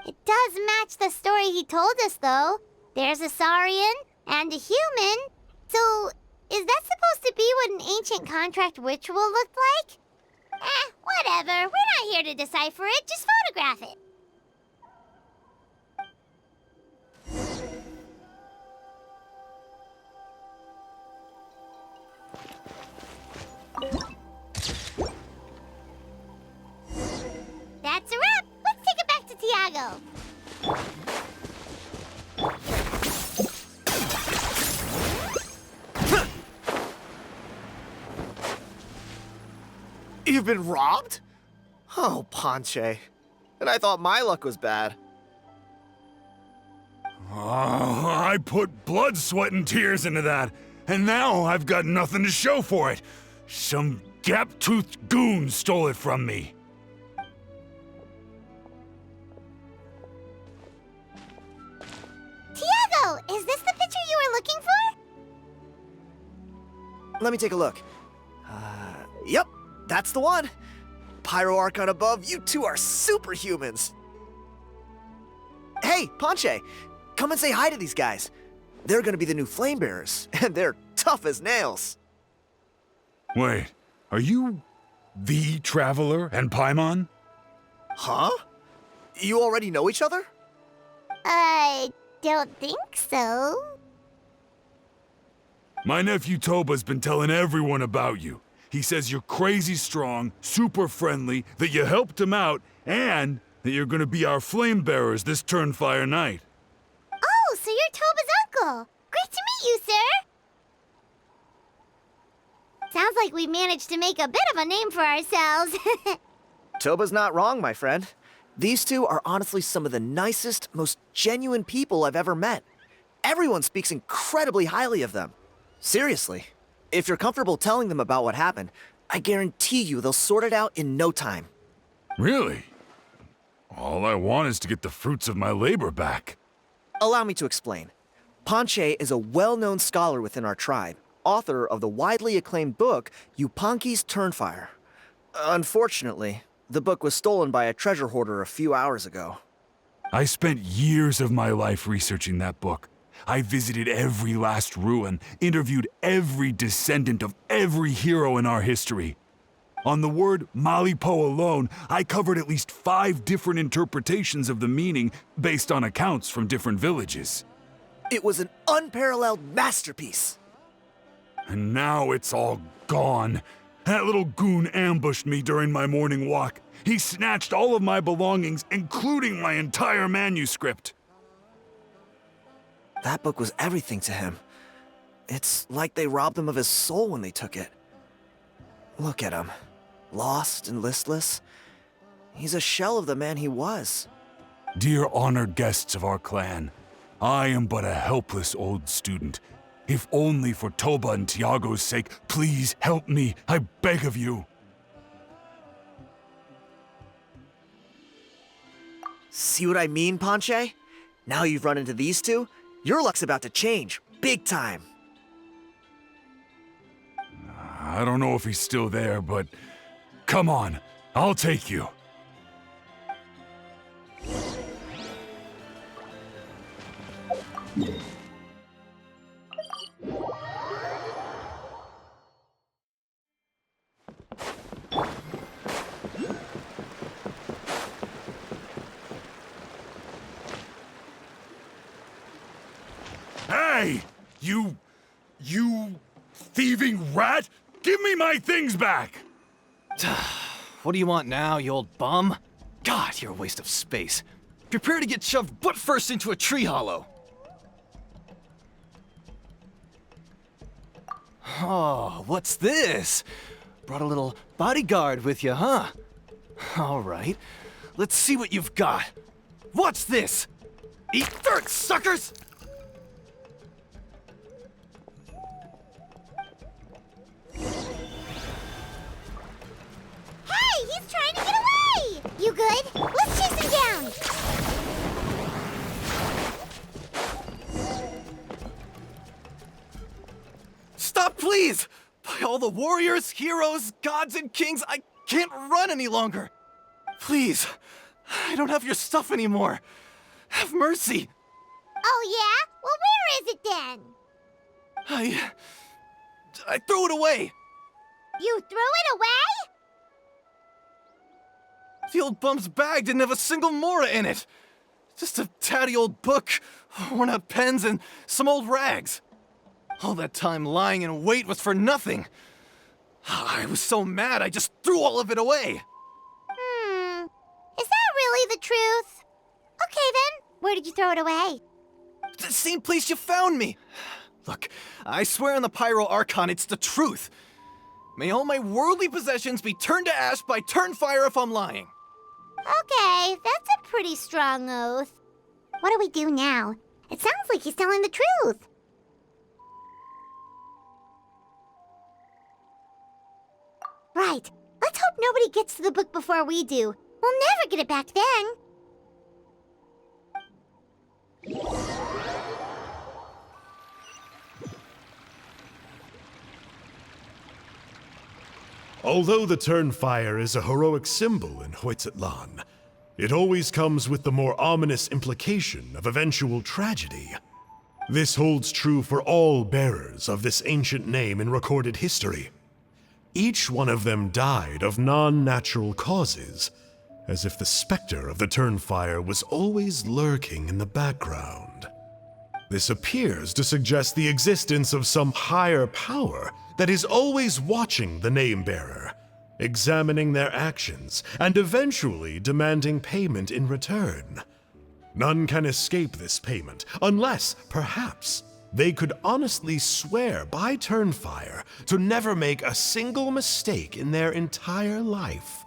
It does match the story he told us, though. There's a Saurian and a human. So, is that supposed to be what an ancient contract ritual looked like? Whatever. We're not here to decipher it. Just photograph it. That's a wrap. Let's take it back to Tiago. You've been robbed? Oh, Ponche. And I thought my luck was bad. I put blood, sweat, and tears into that, and now I've got nothing to show for it. Some gap-toothed goon stole it from me. Tiago, is this the picture you were looking for? Let me take a look. Yep, that's the one. Pyro Archon above, you two are superhumans. Hey, Ponche, come and say hi to these guys. They're gonna be the new flame bearers, and they're tough as nails. Wait, are you the Traveler and Paimon? Huh? You already know each other? I don't think so. My nephew Toba's been telling everyone about you. He says you're crazy strong, super friendly, that you helped him out, and that you're gonna be our flame bearers this Turnfire night. Oh, so you're Toba's uncle. Great to meet you, sir. Sounds like we managed to make a bit of a name for ourselves. Toba's not wrong, my friend. These two are honestly some of the nicest, most genuine people I've ever met. Everyone speaks incredibly highly of them. Seriously. If you're comfortable telling them about what happened, I guarantee you they'll sort it out in no time. Really? All I want is to get the fruits of my labor back. Allow me to explain. Ponche is a well-known scholar within our tribe, author of the widely acclaimed book, Yupanqui's Turnfire. Unfortunately, the book was stolen by a treasure hoarder a few hours ago. I spent years of my life researching that book. I visited every last ruin, interviewed every descendant of every hero in our history. On the word Malipo alone, I covered at least 5 different interpretations of the meaning based on accounts from different villages. It was an unparalleled masterpiece. And now it's all gone. That little goon ambushed me during my morning walk. He snatched all of my belongings, including my entire manuscript. That book was everything to him. It's like they robbed him of his soul when they took it. Look at him. Lost and listless. He's a shell of the man he was. Dear honored guests of our clan, I am but a helpless old student. If only for Toba and Tiago's sake, please help me, I beg of you. See what I mean, Ponche? Now you've run into these two, your luck's about to change, big time. I don't know if he's still there, but come on, I'll take you. Hey! You thieving rat! Give me my things back! What do you want now, you old bum? God, you're a waste of space. Prepare to get shoved butt first into a tree hollow. Oh, what's this? Brought a little bodyguard with you, huh? All right, let's see what you've got. What's this? Eat dirt, suckers! Hey, he's trying to get away! You good? Let's chase him down! Stop, please! By all the warriors, heroes, gods, and kings, I can't run any longer. Please, I don't have your stuff anymore. Have mercy. Oh, yeah? Well, where is it then? I threw it away. You threw it away? The old bum's bag didn't have a single mora in it. Just a tatty old book, worn out pens, and some old rags. All that time lying in wait was for nothing. I was so mad I just threw all of it away. Is that really the truth? Okay then, where did you throw it away? The same place you found me. Look, I swear on the Pyro Archon it's the truth. May all my worldly possessions be turned to ash by Turnfire if I'm lying. Okay, that's a pretty strong oath. What do we do now? It sounds like he's telling the truth. Right. Let's hope nobody gets to the book before we do. We'll never get it back then. Although the Turnfire is a heroic symbol in Hoytzatlan, it always comes with the more ominous implication of eventual tragedy. This holds true for all bearers of this ancient name in recorded history. Each one of them died of non-natural causes, as if the specter of the Turnfire was always lurking in the background. This appears to suggest the existence of some higher power that is always watching the name-bearer, examining their actions, and eventually demanding payment in return. None can escape this payment, unless, perhaps, they could honestly swear by Turnfire to never make a single mistake in their entire life.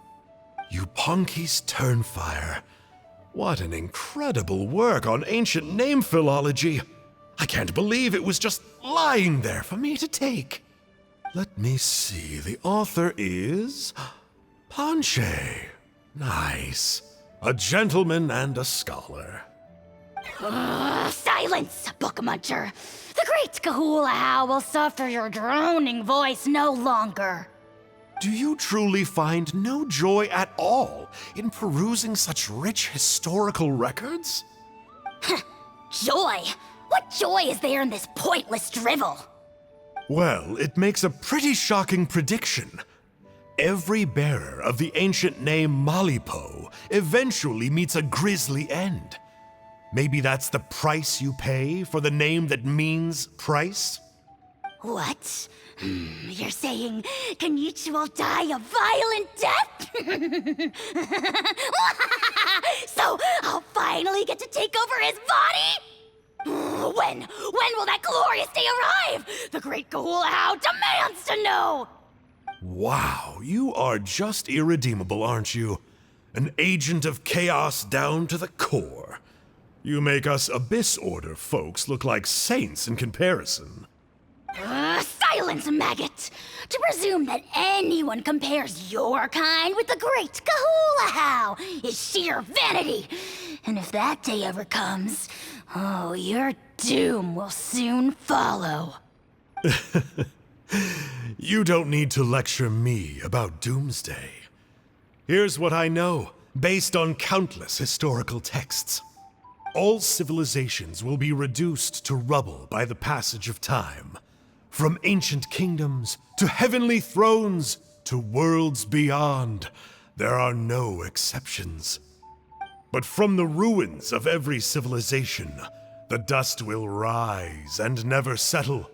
Yupanki's Turnfire. What an incredible work on ancient name philology. I can't believe it was just lying there for me to take. Let me see, the author is Ponche. Nice. A gentleman and a scholar. Silence, book muncher! The great Kahula will suffer your droning voice no longer. Do you truly find no joy at all in perusing such rich historical records? Joy? What joy is there in this pointless drivel? Well, it makes a pretty shocking prediction. Every bearer of the ancient name Malipo eventually meets a grisly end. Maybe that's the price you pay for the name that means price? What? You're saying Kinich will die a violent death? So I'll finally get to take over his body? When will that glorious day arrive? The great Kahula demands to know! Wow, you are just irredeemable, aren't you? an agent of chaos down to the core. You make us Abyss Order folks look like saints in comparison. Silence, maggot! To presume that anyone compares your kind with the great Kahula is sheer vanity. And if that day ever comes, oh, your doom will soon follow. You don't need to lecture me about Doomsday. Here's what I know, based on countless historical texts. All civilizations will be reduced to rubble by the passage of time. From ancient kingdoms to heavenly thrones to worlds beyond, there are no exceptions. But from the ruins of every civilization, the dust will rise and never settle,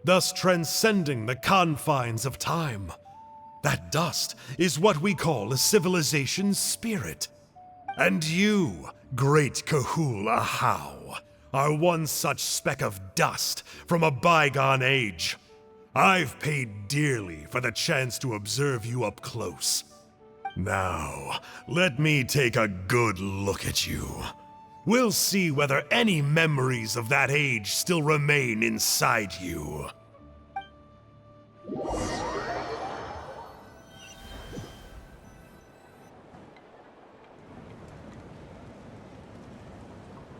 thus transcending the confines of time. That dust is what we call a civilization's spirit. And you, great Kahul Ahau, are one such speck of dust from a bygone age. I've paid dearly for the chance to observe you up close. Now, let me take a good look at you. We'll see whether any memories of that age still remain inside you.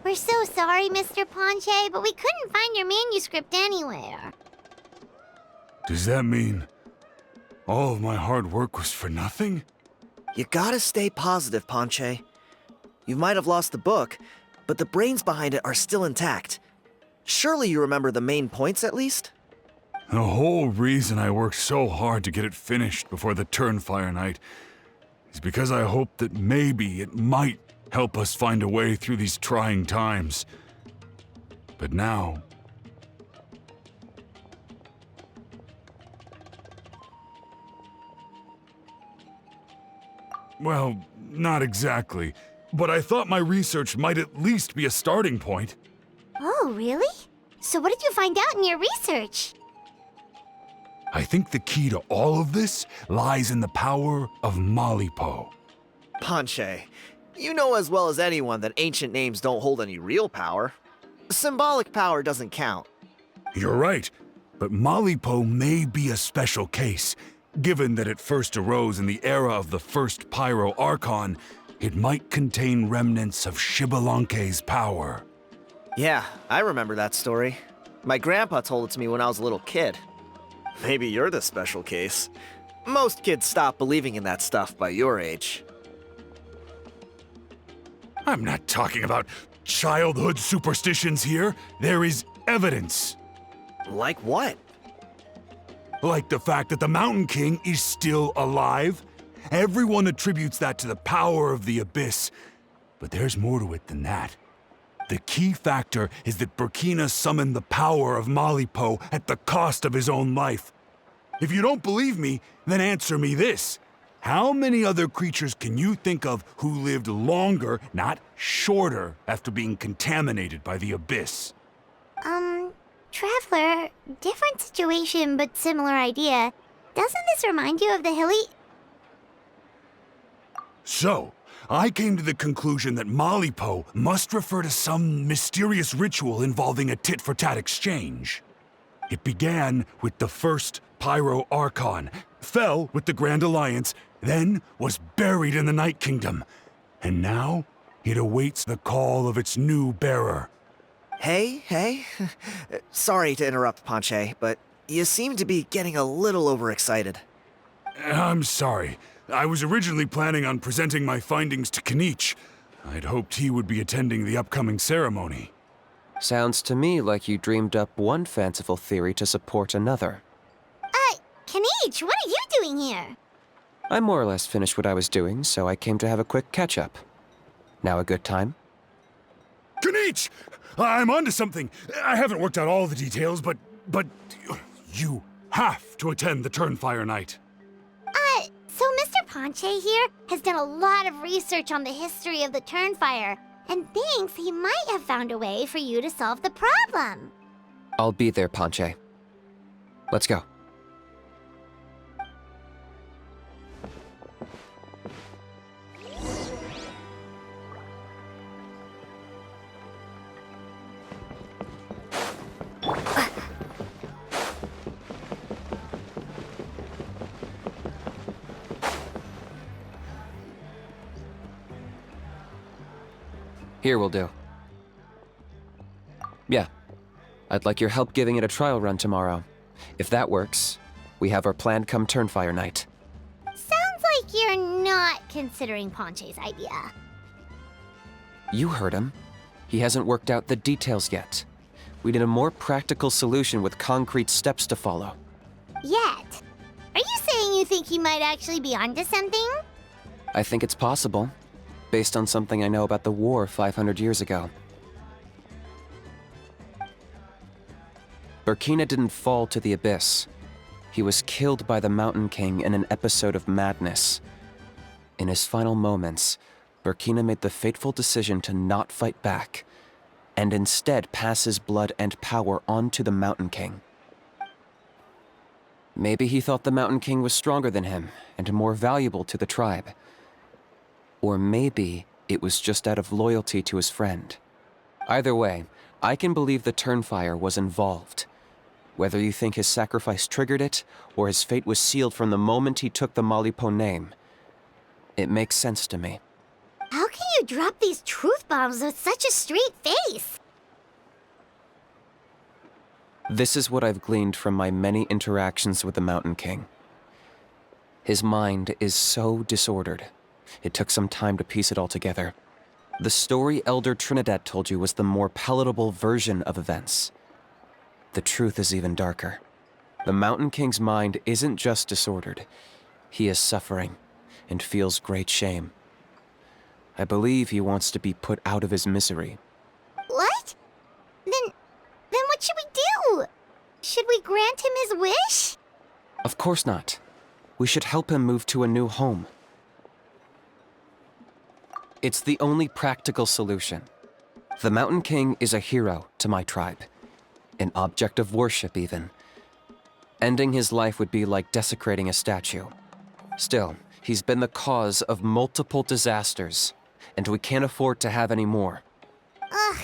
We're so sorry, Mr. Ponche, but we couldn't find your manuscript anywhere. Does that mean all of my hard work was for nothing? You gotta stay positive, Ponche. You might have lost the book, but the brains behind it are still intact. Surely you remember the main points at least? The whole reason I worked so hard to get it finished before the Turnfire Night is because I hoped that maybe it might help us find a way through these trying times. But now... well, not exactly. But I thought my research might at least be a starting point. Oh, really? So what did you find out in your research? I think the key to all of this lies in the power of Malipo. Ponche, you know as well as anyone that ancient names don't hold any real power. Symbolic power doesn't count. You're right, but Malipo may be a special case. Given that it first arose in the era of the first Pyro Archon, it might contain remnants of Shibalanke's power. Yeah, I remember that story. My grandpa told it to me when I was a little kid. Maybe you're the special case. Most kids stop believing in that stuff by your age. I'm not talking about childhood superstitions here. There is evidence. Like what? Like the fact that the Mountain King is still alive. Everyone attributes that to the power of the Abyss. But there's more to it than that. The key factor is that Burkina summoned the power of Malipo at the cost of his own life. If you don't believe me, then answer me this. How many other creatures can you think of who lived longer, not shorter, after being contaminated by the Abyss? Traveler, different situation but similar idea. Doesn't this remind you of the hilly... So, I came to the conclusion that Malipo must refer to some mysterious ritual involving a tit-for-tat exchange. It began with the first Pyro Archon, fell with the Grand Alliance, then was buried in the Night Kingdom. And now, it awaits the call of its new bearer. Hey. Sorry to interrupt, Ponche, but you seem to be getting a little overexcited. I'm sorry. I was originally planning on presenting my findings to Kinich. I'd hoped he would be attending the upcoming ceremony. Sounds to me like you dreamed up one fanciful theory to support another. Kinich, what are you doing here? I more or less finished what I was doing, so I came to have a quick catch-up. Now a good time? Kinich! I'm onto something. I haven't worked out all the details, but you have to attend the Turnfire Night. So Mr. Ponche here has done a lot of research on the history of the Turnfire, and thinks he might have found a way for you to solve the problem. I'll be there, Ponche. Let's go. Here will do. Yeah. I'd like your help giving it a trial run tomorrow. If that works, we have our plan come Turnfire night. Sounds like you're not considering Ponche's idea. You heard him. He hasn't worked out the details yet. We need a more practical solution with concrete steps to follow. Yet. Are you saying you think he might actually be onto something? I think it's possible, based on something I know about the war 500 years ago. Burkina didn't fall to the abyss. He was killed by the Mountain King in an episode of madness. In his final moments, Burkina made the fateful decision to not fight back, and instead pass his blood and power on to the Mountain King. Maybe he thought the Mountain King was stronger than him and more valuable to the tribe. Or maybe it was just out of loyalty to his friend. Either way, I can believe the Turnfire was involved. Whether you think his sacrifice triggered it, or his fate was sealed from the moment he took the Malipo name, it makes sense to me. How can you drop these truth bombs with such a straight face? This is what I've gleaned from my many interactions with the Mountain King. His mind is so disordered. It took some time to piece it all together. The story Elder Trinidad told you was the more palatable version of events. The truth is even darker. The Mountain King's mind isn't just disordered. He is suffering and feels great shame. I believe he wants to be put out of his misery. What? Then what should we do? Should we grant him his wish? Of course not. We should help him move to a new home. It's the only practical solution. The Mountain King is a hero to my tribe. An object of worship, even. Ending his life would be like desecrating a statue. Still, he's been the cause of multiple disasters, and we can't afford to have any more. Ugh.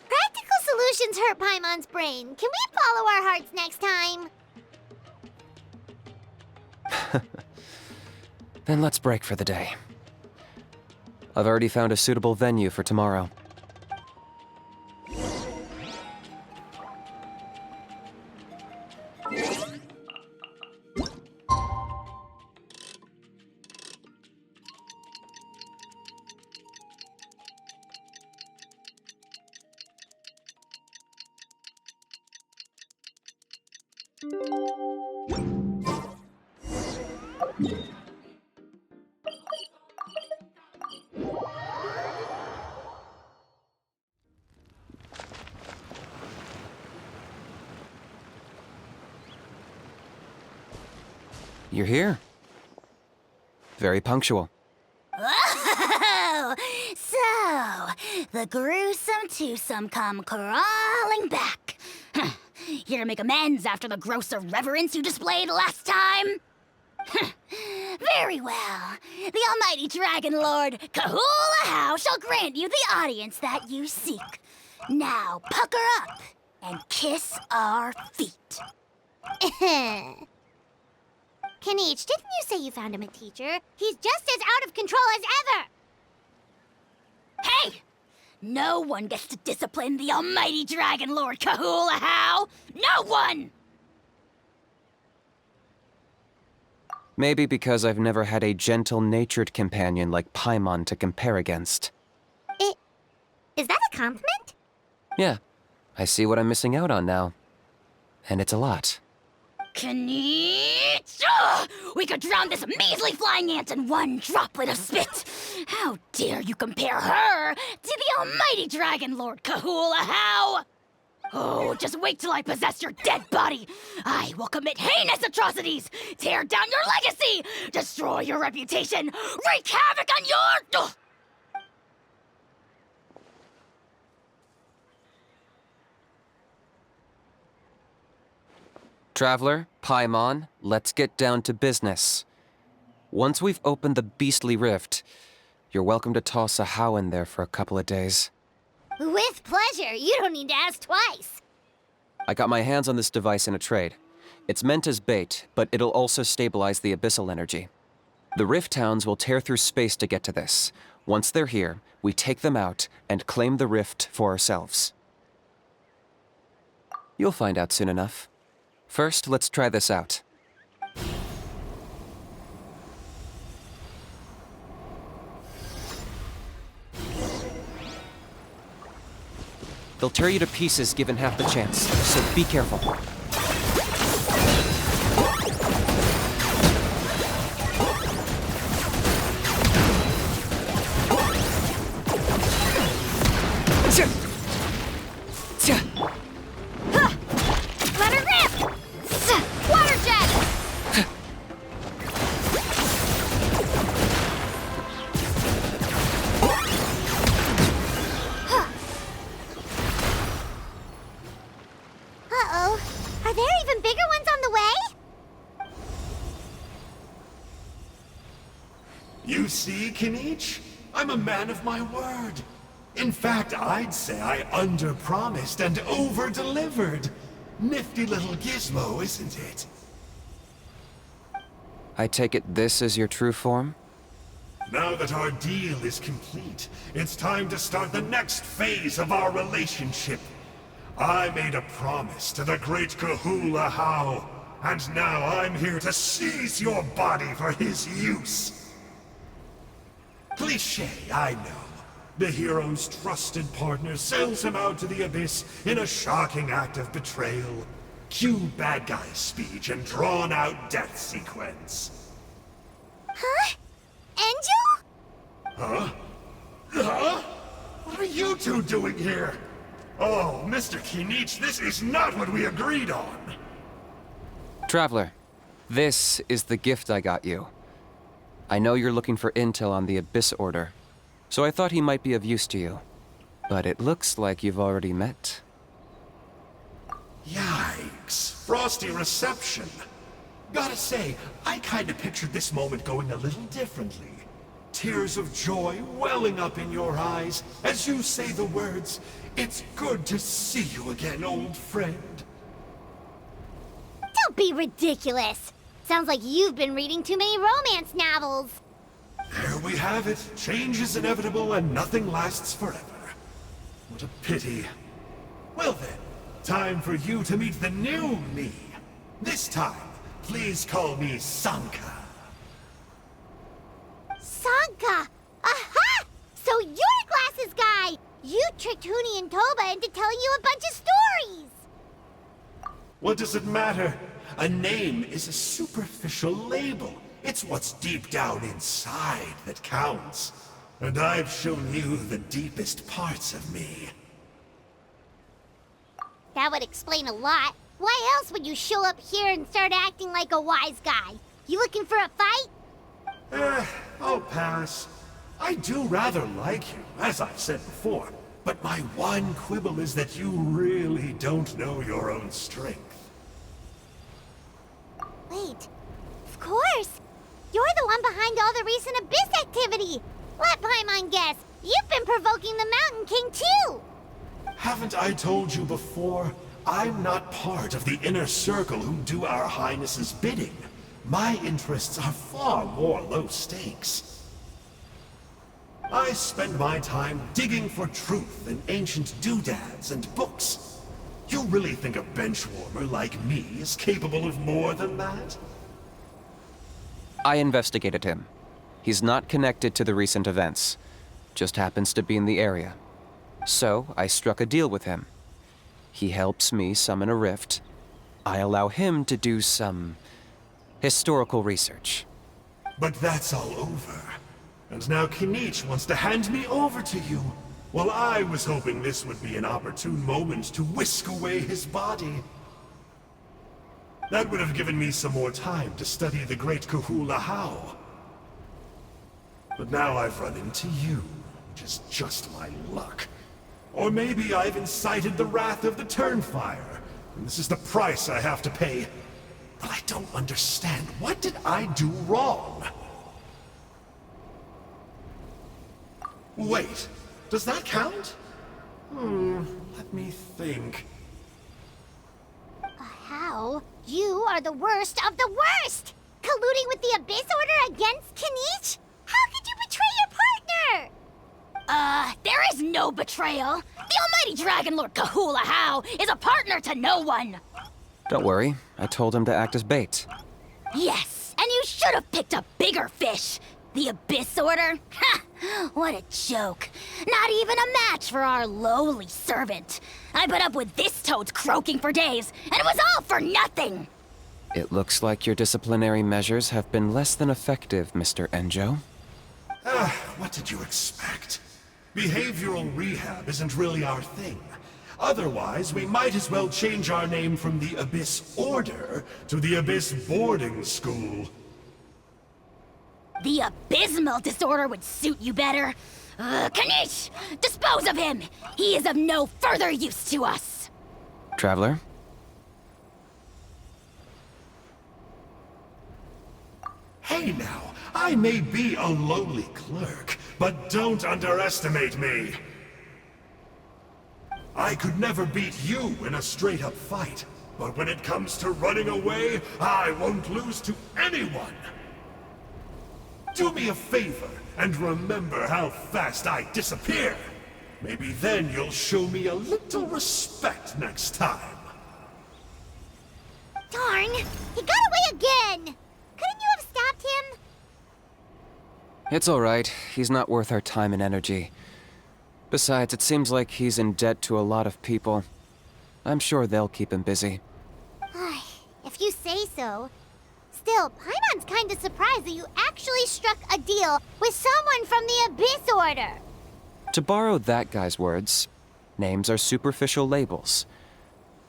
Practical solutions hurt Paimon's brain. Can we follow our hearts next time? Then let's break for the day. I've already found a suitable venue for tomorrow. You're here. Very punctual. Oh, so the gruesome twosome come crawling back. Here to make amends after the gross irreverence you displayed last time? Very well. The almighty Dragon Lord Kahula shall grant you the audience that you seek. Now pucker up and kiss our feet. Kinich, didn't you say you found him a teacher? He's just as out of control as ever! Hey! No one gets to discipline the almighty Dragon Lord Kahula. No one! Maybe because I've never had a gentle-natured companion like Paimon to compare against. Is that a compliment? Yeah, I see what I'm missing out on now. And it's a lot. Kinich! Ugh! We could drown this measly flying ant in one droplet of spit! How dare you compare her to the almighty Dragon Lord Kahula? Oh, just wait till I possess your dead body! I will commit heinous atrocities! Tear down your legacy! Destroy your reputation! Wreak havoc on your... Ugh! Traveler, Paimon, let's get down to business. Once we've opened the beastly rift, you're welcome to toss a how in there for a couple of days. With pleasure. You don't need to ask twice. I got my hands on this device in a trade. It's meant as bait, but it'll also stabilize the abyssal energy. The rift hounds will tear through space to get to this, Once they're here, we take them out and claim the rift for ourselves. You'll find out soon enough. First, let's try this out. They'll tear you to pieces given half the chance, so be careful. Let her rip! Water jet! Uh-oh. Are there even bigger ones on the way? You see, Kinich? I'm a man of my word. In fact, I'd say I under-promised and over-delivered. Nifty little gizmo, isn't it? I take it this is your true form? Now that our deal is complete, it's time to start the next phase of our relationship. I made a promise to the great Kahula How, and now I'm here to seize your body for his use. Cliché, I know. The hero's trusted partner sells him out to the abyss in a shocking act of betrayal. Cue bad guy speech and drawn-out death sequence. Huh? Angel? Huh? Huh? What are you two doing here? Oh, Mr. Kinich, this is not what we agreed on. Traveler, this is the gift I got you. I know you're looking for intel on the Abyss Order, so I thought he might be of use to you. But it looks like you've already met. Yikes. Frosty reception. Gotta say, I kinda pictured this moment going a little differently. Tears of joy welling up in your eyes as you say the words, "It's good to see you again, old friend." Don't be ridiculous. Sounds like you've been reading too many romance novels. There we have it. Change is inevitable and nothing lasts forever. What a pity. Well then, time for you to meet the new me. This time, please call me Sanka. Sanka! Aha! So you're Glasses Guy! You tricked Huni and Toba into telling you a bunch of stories! What does it matter? A name is a superficial label. It's what's deep down inside that counts. And I've shown you the deepest parts of me. That would explain a lot. Why else would you show up here and start acting like a wise guy? You looking for a fight? I'll pass. I do rather like you, as I've said before. But my one quibble is that you really don't know your own strength. Wait, of course! You're the one behind all the recent Abyss activity! Let Paimon guess, you've been provoking the Mountain King too! Haven't I told you before? I'm not part of the inner circle who do our Highness's bidding. My interests are far more low stakes. I spend my time digging for truth in ancient doodads and books. You really think a benchwarmer like me is capable of more than that? I investigated him. He's not connected to the recent events. Just happens to be in the area. So, I struck a deal with him. He helps me summon a rift. I allow him to do some historical research. But that's all over. And now Kinich wants to hand me over to you. Well, I was hoping this would be an opportune moment to whisk away his body. That would have given me some more time to study the great Kahula How. But now I've run into you, which is just my luck. Or maybe I've incited the wrath of the Turnfire, and this is the price I have to pay. But I don't understand. What did I do wrong? Wait, does that count? Let me think. How? You are the worst of the worst! Colluding with the Abyss Order against Kinich? How could you betray your There is no betrayal. The almighty Dragon Lord Kahula How is a partner to no one. Don't worry, I told him to act as bait. Yes, and you should have picked a bigger fish. The Abyss Order? Ha! What a joke. Not even a match for our lowly servant. I put up with this toad's croaking for days, and it was all for nothing. It looks like your disciplinary measures have been less than effective, Mr. Enjo. What did you expect? Behavioral rehab isn't really our thing. Otherwise, we might as well change our name from the Abyss Order to the Abyss Boarding School. The abysmal disorder would suit you better. Kinich! Dispose of him! He is of no further use to us! Traveler? Hey now, I may be a lowly clerk, but don't underestimate me. I could never beat you in a straight-up fight, but when it comes to running away, I won't lose to anyone. Do me a favor and remember how fast I disappear. Maybe then you'll show me a little respect next time. Darn! He got away again! Couldn't you have stopped him? It's alright. He's not worth our time and energy. Besides, it seems like he's in debt to a lot of people. I'm sure they'll keep him busy. If you say so. Still, Paimon's kinda surprised that you actually struck a deal with someone from the Abyss Order. To borrow that guy's words, names are superficial labels.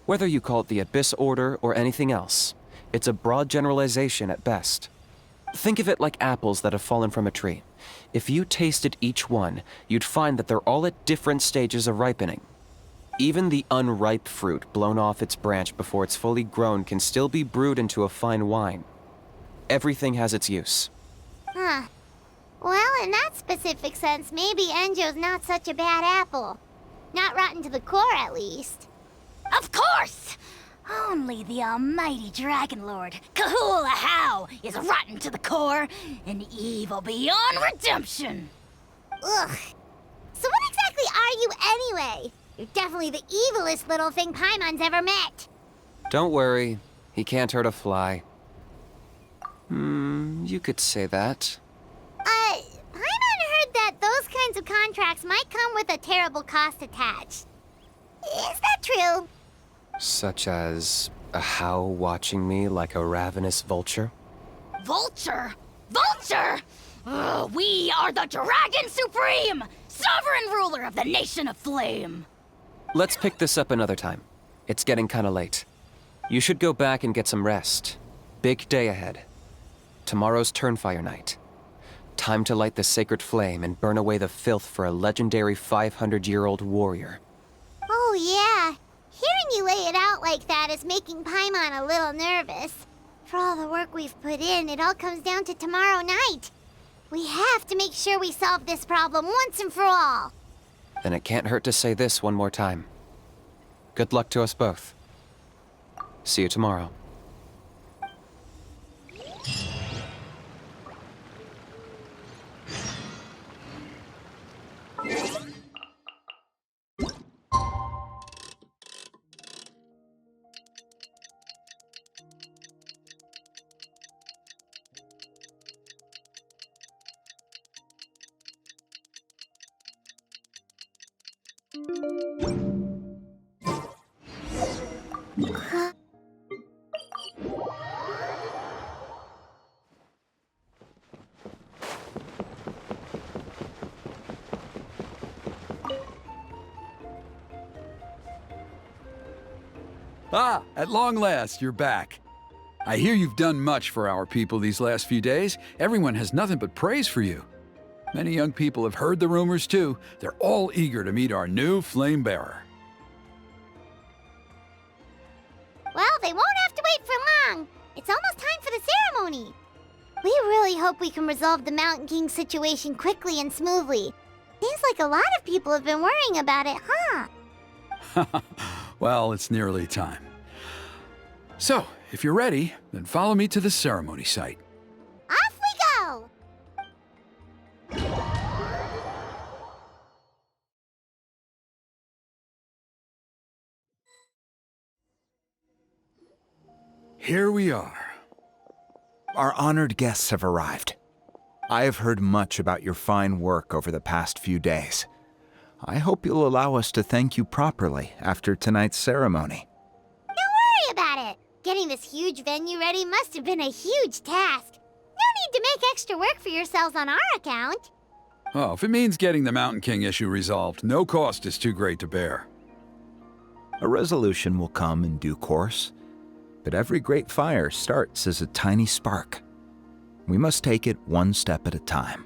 Whether you call it the Abyss Order or anything else, it's a broad generalization at best. Think of it like apples that have fallen from a tree. If you tasted each one, you'd find that they're all at different stages of ripening. Even the unripe fruit blown off its branch before it's fully grown can still be brewed into a fine wine. Everything has its use. Huh. Well, in that specific sense, maybe Enjo's not such a bad apple. Not rotten to the core, at least. Of course! Only the almighty Dragon Lord, Kahula How, is rotten to the core and evil beyond redemption. Ugh. So what exactly are you anyway? You're definitely the evilest little thing Paimon's ever met. Don't worry, he can't hurt a fly. You could say that. Paimon heard that those kinds of contracts might come with a terrible cost attached. Is that true? Such as a How watching me like a ravenous vulture? Vulture? Vulture! We are the Dragon Supreme, sovereign ruler of the Nation of Flame. Let's pick this up another time. It's getting kinda late. You should go back and get some rest. Big day ahead. Tomorrow's Turnfire Night. Time to light the sacred flame and burn away the filth for a legendary 500-year-old warrior. Oh yeah. Hearing you lay it out like that is making Paimon a little nervous. For all the work we've put in, it all comes down to tomorrow night. We have to make sure we solve this problem once and for all. Then it can't hurt to say this one more time. Good luck to us both. See you tomorrow. Ah, at long last, you're back. I hear you've done much for our people these last few days. Everyone has nothing but praise for you. Many young people have heard the rumors too. They're all eager to meet our new flame bearer. Well, they won't have to wait for long. It's almost time for the ceremony. We really hope we can resolve the Mountain King situation quickly and smoothly. Seems like a lot of people have been worrying about it, huh? Well, it's nearly time. So, if you're ready, then follow me to the ceremony site. Off we go! Here we are. Our honored guests have arrived. I have heard much about your fine work over the past few days. I hope you'll allow us to thank you properly after tonight's ceremony. Don't worry about it. Getting this huge venue ready must have been a huge task. No need to make extra work for yourselves on our account. Oh, if it means getting the Mountain King issue resolved, no cost is too great to bear. A resolution will come in due course, but every great fire starts as a tiny spark. We must take it one step at a time.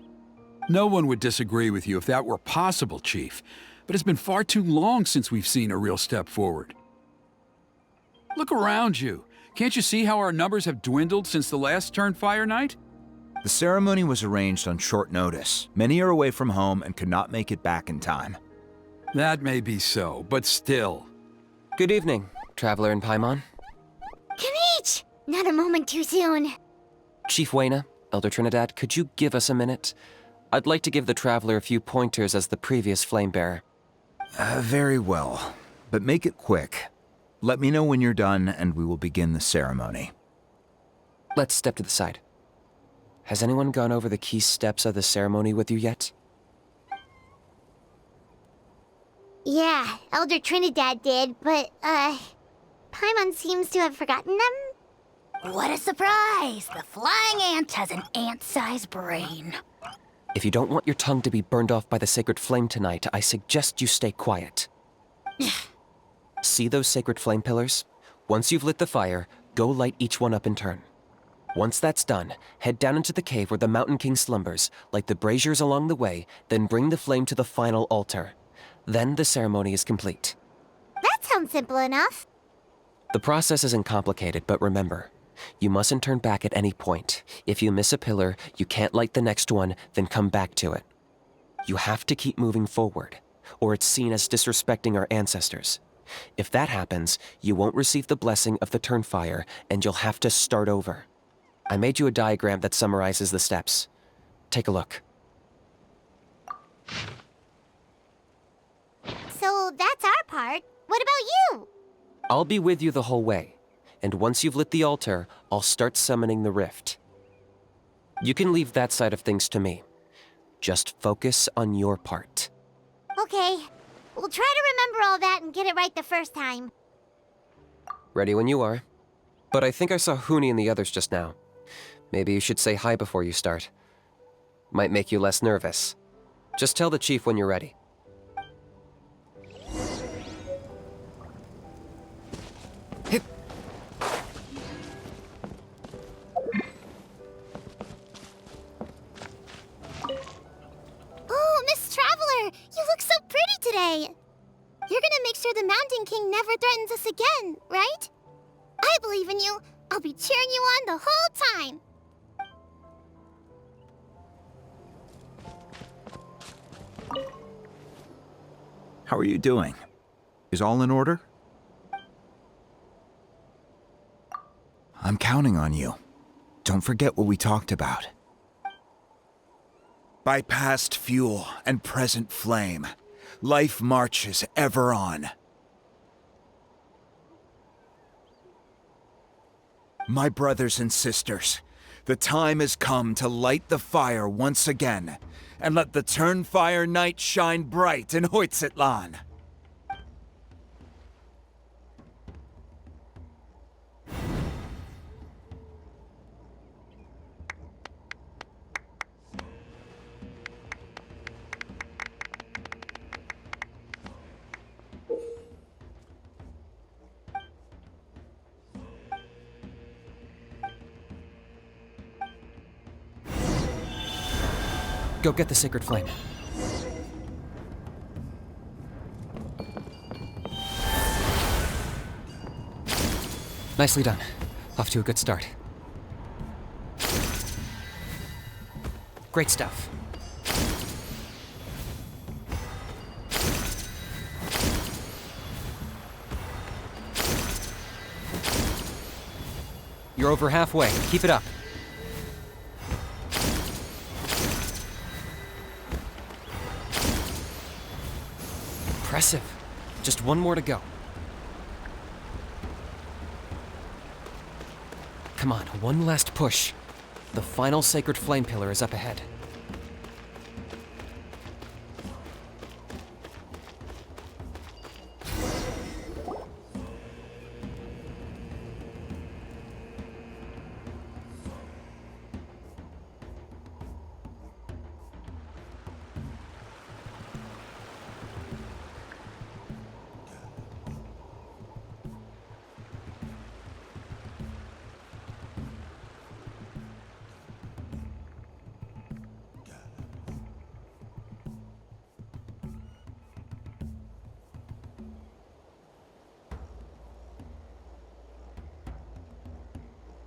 No one would disagree with you if that were possible, Chief, but it's been far too long since we've seen a real step forward. Look around you. Can't you see how our numbers have dwindled since the last Turnfire night? The ceremony was arranged on short notice. Many are away from home and could not make it back in time. That may be so, but still. Good evening, Traveler in Paimon. Kinich! Not a moment too soon. Chief Wayna, Elder Trinidad, could you give us a minute? I'd like to give the Traveler a few pointers as the previous Flamebearer. Very well, but make it quick. Let me know when you're done and we will begin the ceremony. Let's step to the side. Has anyone gone over the key steps of the ceremony with you yet? Yeah, Elder Trinidad did, but, Paimon seems to have forgotten them? What a surprise! The flying ant has an ant-sized brain. If you don't want your tongue to be burned off by the sacred flame tonight, I suggest you stay quiet. See those sacred flame pillars? Once you've lit the fire, go light each one up in turn. Once that's done, head down into the cave where the Mountain King slumbers, light the braziers along the way, then bring the flame to the final altar. Then the ceremony is complete. That sounds simple enough. The process isn't complicated, but remember, you mustn't turn back at any point. If you miss a pillar, you can't light the next one, then come back to it. You have to keep moving forward, or it's seen as disrespecting our ancestors. If that happens, you won't receive the blessing of the Turnfire, and you'll have to start over. I made you a diagram that summarizes the steps. Take a look. So that's our part. What about you? I'll be with you the whole way, and once you've lit the altar, I'll start summoning the rift. You can leave that side of things to me. Just focus on your part. Okay. We'll try to remember all that and get it right the first time. Ready when you are. But I think I saw Huni and the others just now. Maybe you should say hi before you start. Might make you less nervous. Just tell the chief when you're ready. Oh, Miss Traveler! You look so pretty today! You're gonna make sure the Mountain King never threatens us again, right? I believe in you. I'll be cheering you on the whole time. How are you doing? Is all in order? I'm counting on you. Don't forget what we talked about. By past fuel and present flame, life marches ever on. My brothers and sisters, the time has come to light the fire once again, and let the Turnfire night shine bright in Hoytzitlan. Go get the sacred flame. Nicely done. Off to a good start. Great stuff. You're over halfway. Keep it up. Impressive. Just one more to go. Come on, one last push. The final sacred flame pillar is up ahead.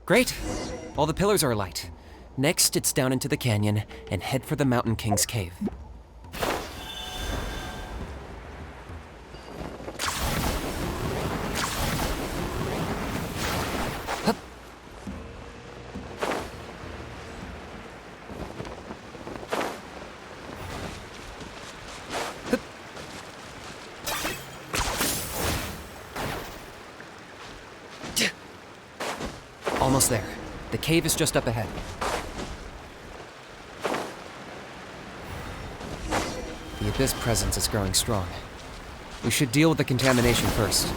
Great! All the pillars are alight. Next, it's down into the canyon and head for the Mountain King's cave. Hup. Hup. Almost there. The cave is just up ahead. The Abyss presence is growing strong. We should deal with the contamination first.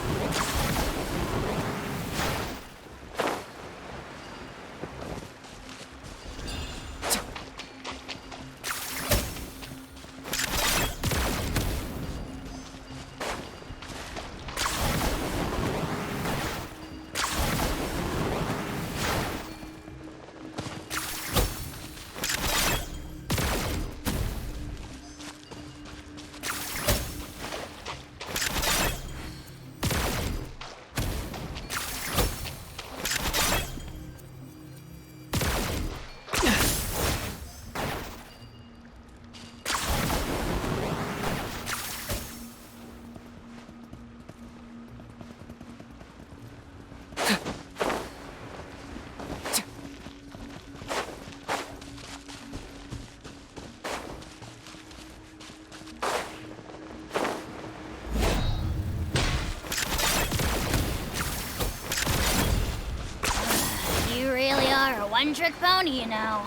You really are a one-trick pony, you know.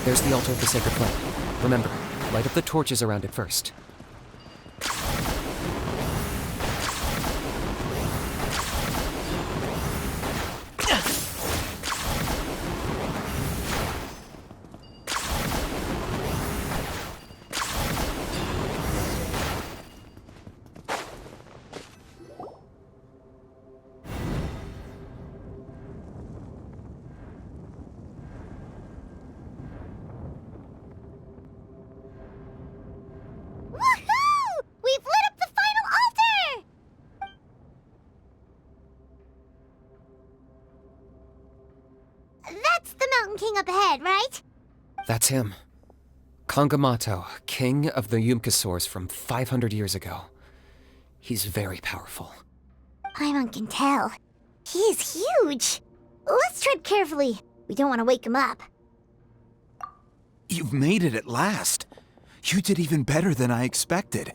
There's the altar of the sacred flame. Remember, light up the torches around it first. Woohoo! We've lit up the final altar! That's the Mountain King up ahead, right? That's him. Kangamato, king of the Yumkasaurs from 500 years ago. He's very powerful. Paimon can tell. He's huge. Let's tread carefully. We don't want to wake him up. You've made it at last. You did even better than I expected.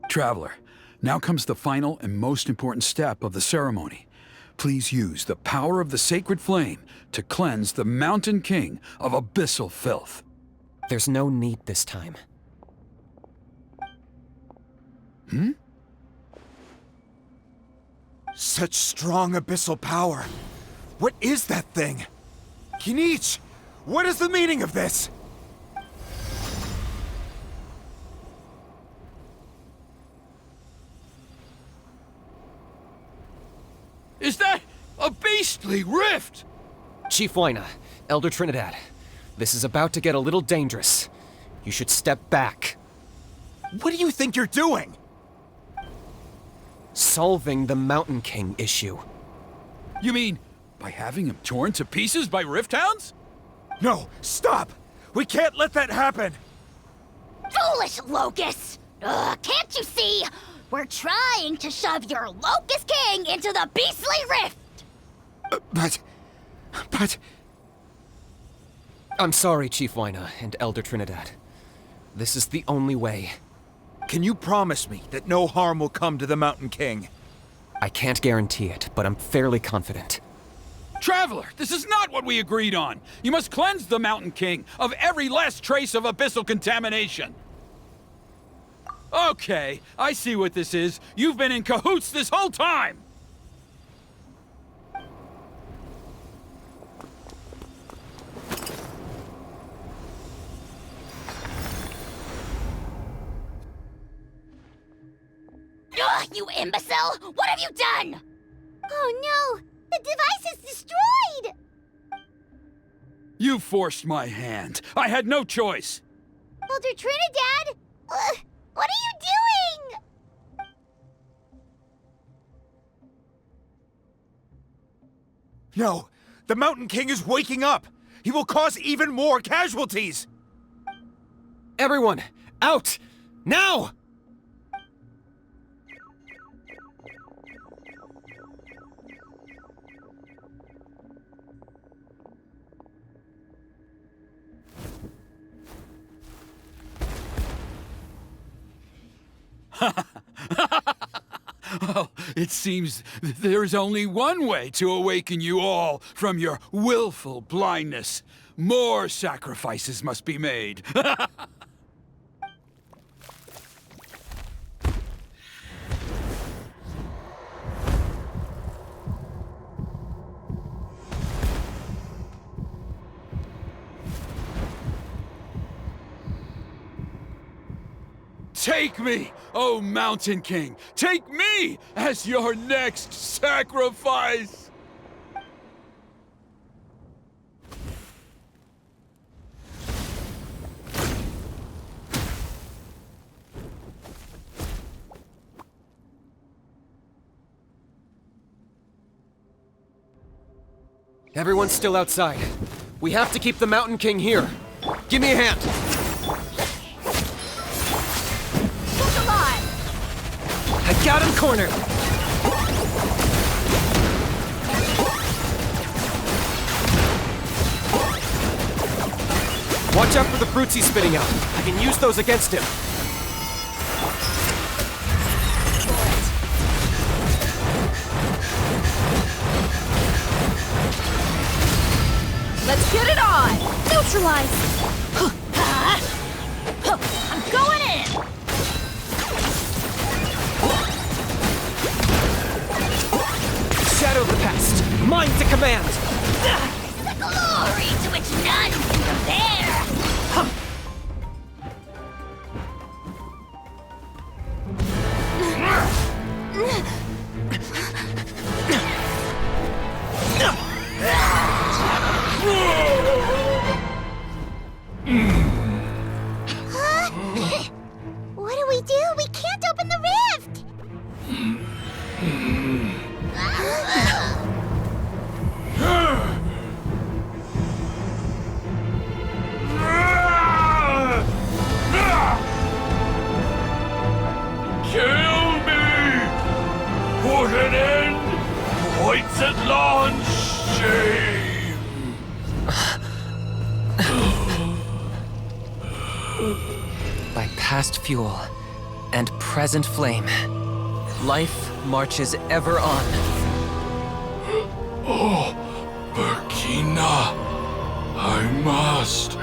Traveler, now comes the final and most important step of the ceremony. Please use the power of the sacred flame to cleanse the Mountain King of abyssal filth. There's no need this time. Such strong abyssal power. What is that thing? Kinich, what is the meaning of this? Is that a beastly rift? Chief Waina, Elder Trinidad, this is about to get a little dangerous. You should step back. What do you think you're doing? Solving the Mountain King issue. You mean by having him torn to pieces by rift hounds? No, stop! We can't let that happen! Foolish locusts! Can't you see? We're trying to shove your Locust King into the beastly rift! But... I'm sorry, Chief Wyna and Elder Trinidad. This is the only way. Can you promise me that no harm will come to the Mountain King? I can't guarantee it, but I'm fairly confident. Traveler, this is not what we agreed on! You must cleanse the Mountain King of every last trace of abyssal contamination! Okay, I see what this is. You've been in cahoots this whole time! Ugh, you imbecile! What have you done? Oh no! The device is destroyed! You forced my hand. I had no choice. Elder Trinidad? What are you doing? No, the Mountain King is waking up! He will cause even more casualties! Everyone, out! Now! Well, it seems there is only one way to awaken you all from your willful blindness. More sacrifices must be made. Take me, O Mountain King! Take me as your next sacrifice! Everyone's still outside. We have to keep the Mountain King here. Give me a hand! I got him cornered! Watch out for the fruits he's spitting out. I can use those against him. Let's get it on! Neutralize! I'm going in! Shadow the past! Mine to command! The glory to which none can compare! What do we do? We can't open the rift! Kill me! Put an end to White's shame! By past fuel and present flame, life marches ever on. Oh, Burkina, I must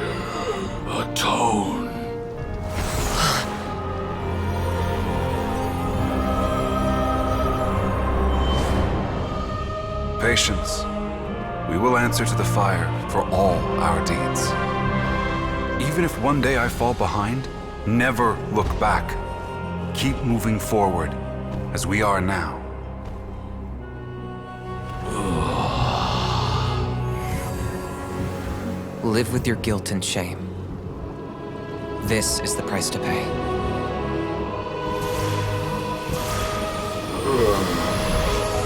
atone. Patience. We will answer to the fire for all our deeds. Even if one day I fall behind, never look back. Keep moving forward, as we are now. Live with your guilt and shame. This is the price to pay.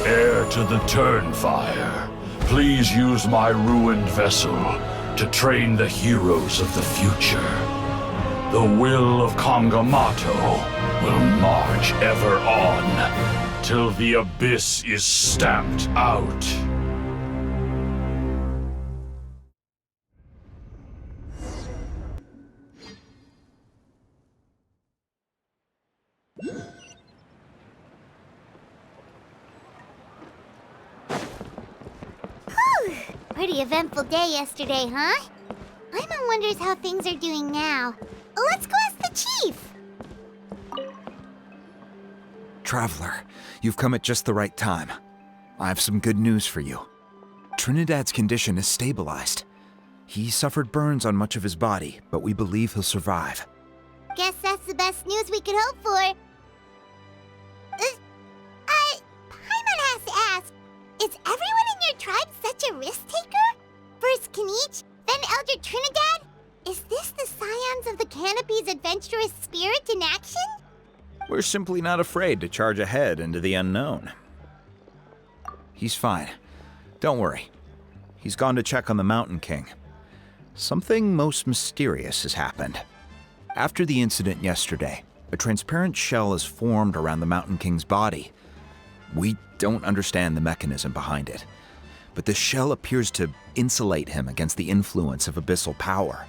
Heir to the Turnfire, please use my ruined vessel to train the heroes of the future. The will of Kangamato will march ever on, till the abyss is stamped out. Pretty eventful day yesterday, huh? Paimon wonders how things are doing now. Let's go ask the chief! Traveler, you've come at just the right time. I have some good news for you. Trinidad's condition is stabilized. He suffered burns on much of his body, but we believe he'll survive. Guess that's the best news we could hope for. Paimon has to ask, is everyone in your tribe such a risk-taker? First Kinich, then Elder Trinidad? Is this the scions of the Canopy's adventurous spirit in action? We're simply not afraid to charge ahead into the unknown. He's fine. Don't worry. He's gone to check on the Mountain King. Something most mysterious has happened. After the incident yesterday, a transparent shell is formed around the Mountain King's body. We don't understand the mechanism behind it, but the shell appears to insulate him against the influence of abyssal power.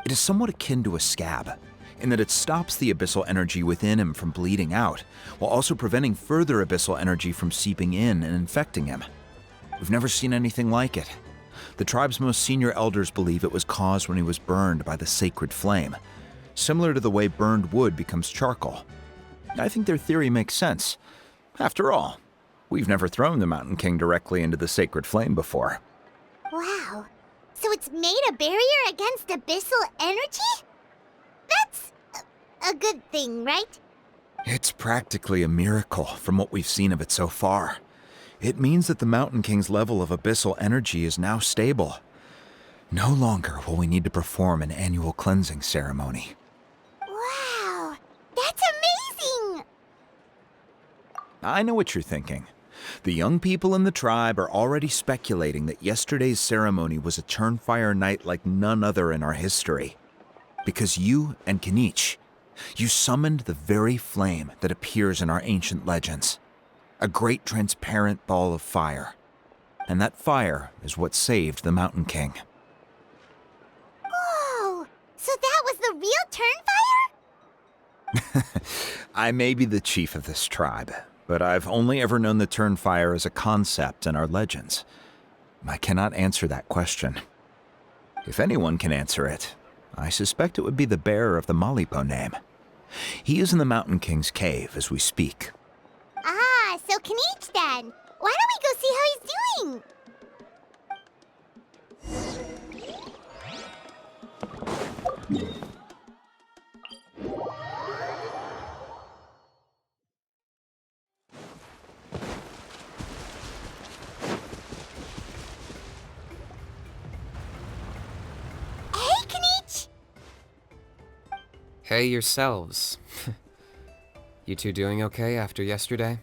It is somewhat akin to a scab, in that it stops the abyssal energy within him from bleeding out, while also preventing further abyssal energy from seeping in and infecting him. We've never seen anything like it. The tribe's most senior elders believe it was caused when he was burned by the sacred flame, similar to the way burned wood becomes charcoal. I think their theory makes sense. After all, we've never thrown the Mountain King directly into the sacred flame before. Wow. So it's made a barrier against abyssal energy? That's a good thing, right? It's practically a miracle from what we've seen of it so far. It means that the Mountain King's level of abyssal energy is now stable. No longer will we need to perform an annual cleansing ceremony. Wow, that's amazing! I know what you're thinking. The young people in the tribe are already speculating that yesterday's ceremony was a Turnfire night like none other in our history. Because you and Kinich, you summoned the very flame that appears in our ancient legends. A great transparent ball of fire. And that fire is what saved the Mountain King. Whoa! So that was the real Turnfire? I may be the chief of this tribe, but I've only ever known the Turnfire as a concept in our legends. I cannot answer that question. If anyone can answer it, I suspect it would be the bearer of the Malipo name. He is in the Mountain King's cave as we speak. Ah, so Kinich then. Why don't we go see how he's doing? Hey, Kinich! Hey yourselves. You two doing okay after yesterday?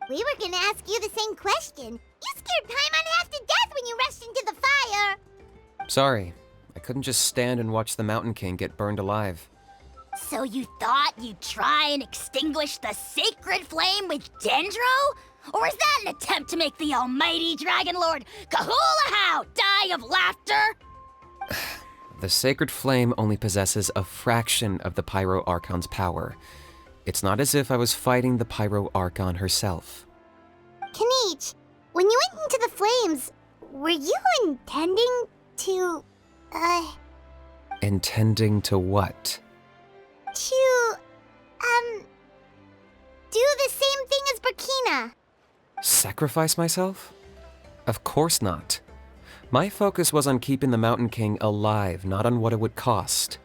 We were gonna ask you the same question. You scared Paimon half to death when you rushed into the fire. Sorry, I couldn't just stand and watch the Mountain King get burned alive. So you thought you'd try and extinguish the sacred flame with Dendro? Or is that an attempt to make the almighty Dragon Lord Kahulahow die of laughter? The sacred flame only possesses a fraction of the Pyro Archon's power. It's not as if I was fighting the Pyro Archon herself. Kinich, when you went into the flames, were you intending to, Intending to what? to, do the same thing as Burkina? Sacrifice myself? Of course not. My focus was on keeping the Mountain King alive, not on what it would cost.